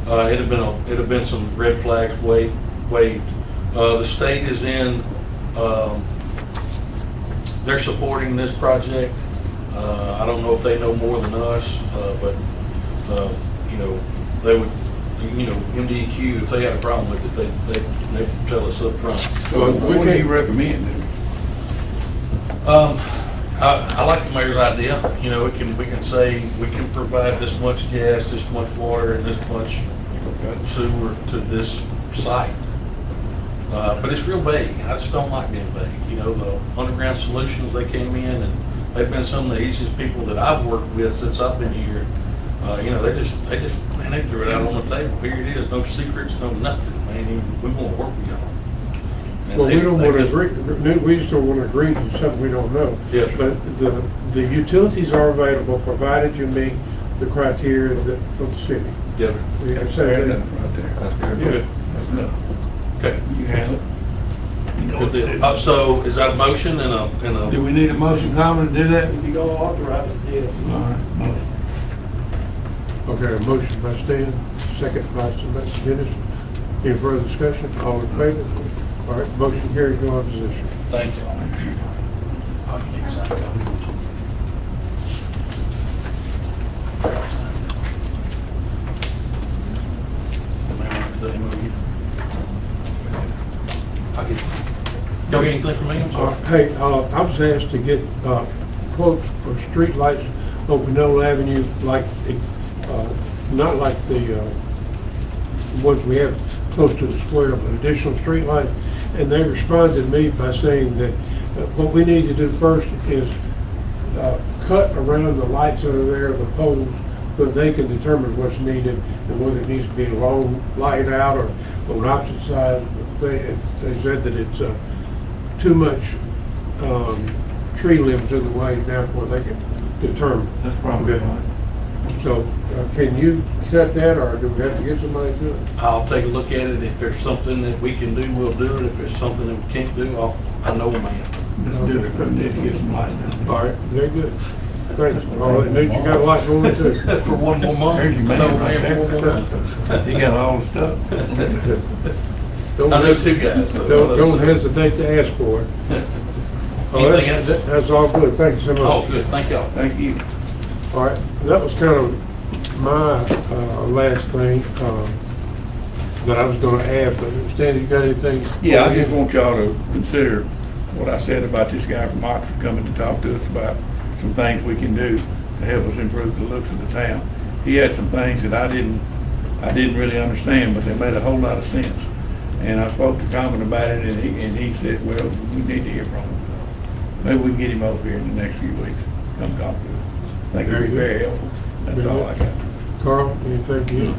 It'd have been some red flags waved. The state is in, they're supporting this project. I don't know if they know more than us, but, you know, they would, you know, MDEQ, if they had a problem with it, they tell us up front. So what do you recommend? I like the mayor's idea. You know, we can say we can provide this much gas, this much water, and this much sewer to this site. But it's real vague. I just don't like being vague. You know, the Underground Solutions, they came in and they've been some of the easiest people that I've worked with since I've been here. You know, they threw it out on the table. Here it is, no secrets, no nothing, man. We want to work with y'all. And Well, we don't want to agree, we just don't want to agree to something we don't know. Yes. But the utilities are available, provided you meet the criteria for the city. Yeah. We can say Fair that. enough right there. That's good. Good. That's enough. Okay. You handle it. Good deal. So is that a motion and a? Do we need a motion, Carmen, to do that? You go authorize it, yes. All right, motion. Okay, a motion by Stan, second by Dennis. Any further discussion? All in favor? All right, motion carries, no opposition. Thank you. Y'all get anything from me? I'm sorry. Hey, I was asked to get quotes for street lights on Canola Avenue, like, not like the ones we have close to the square, but additional street lights. And they responded to me by saying that what we need to do first is cut around the lights that are there, the poles, so they can determine what's needed and whether it needs to be a long light out or on opposite sides. They said that it's too much tree limbs in the way now before they can determine. That's probably Okay. right. So can you cut that, or do we have to get somebody to do it? I'll take a look at it. If there's something that we can do, we'll do it. If there's something that we can't do, I know a man. Let's do it, we need to get some light down there. All right, very good. Thanks. Oh, it means you got a lot going too. For one more month. There's your I know a man right man for one more month. there. He got all the stuff. Don't I know two guys. Don't hesitate to ask for it. Oh, Anything else? That's all good. Thank you so much. Oh, good. Thank y'all. Thank you. All right, that was kind of my last thing that I was gonna add, but Stan, you got anything? Yeah, I just want y'all to consider what I said about this guy from Oxford coming to talk to us about some things we can do to help us improve the looks of the town. He had some things that I didn't really understand, but they made a whole lot of sense. And I spoke to Carmen about it, and he said, well, we need to hear from him. Maybe we can get him over here in the next few weeks, come talk to us. I think it'd be very helpful. That's all I got. Carl, anything you?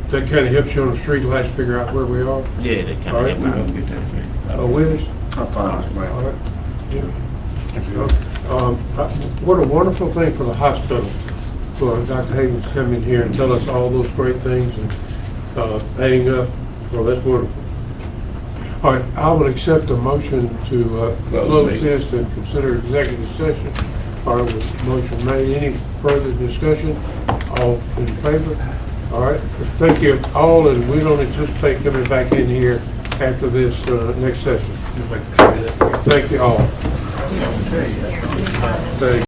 That kind of helps you on the street lights figure out where we are? Yeah, they kind All of right, We're gonna get that figured. Oh, Willis? I'm fine, Mr. Mayor. All right. What a wonderful thing for the hospital, for Dr. Havens to come in here and tell us all those great things and adding up. Well, that's wonderful. All right, I will accept a motion to close this and consider executive session. All right, with motion made. Any further discussion? All in favor? All right, thank you all, and we don't anticipate coming back in here after this next session. Thank you all. Yes. Here, let me sign this. Thank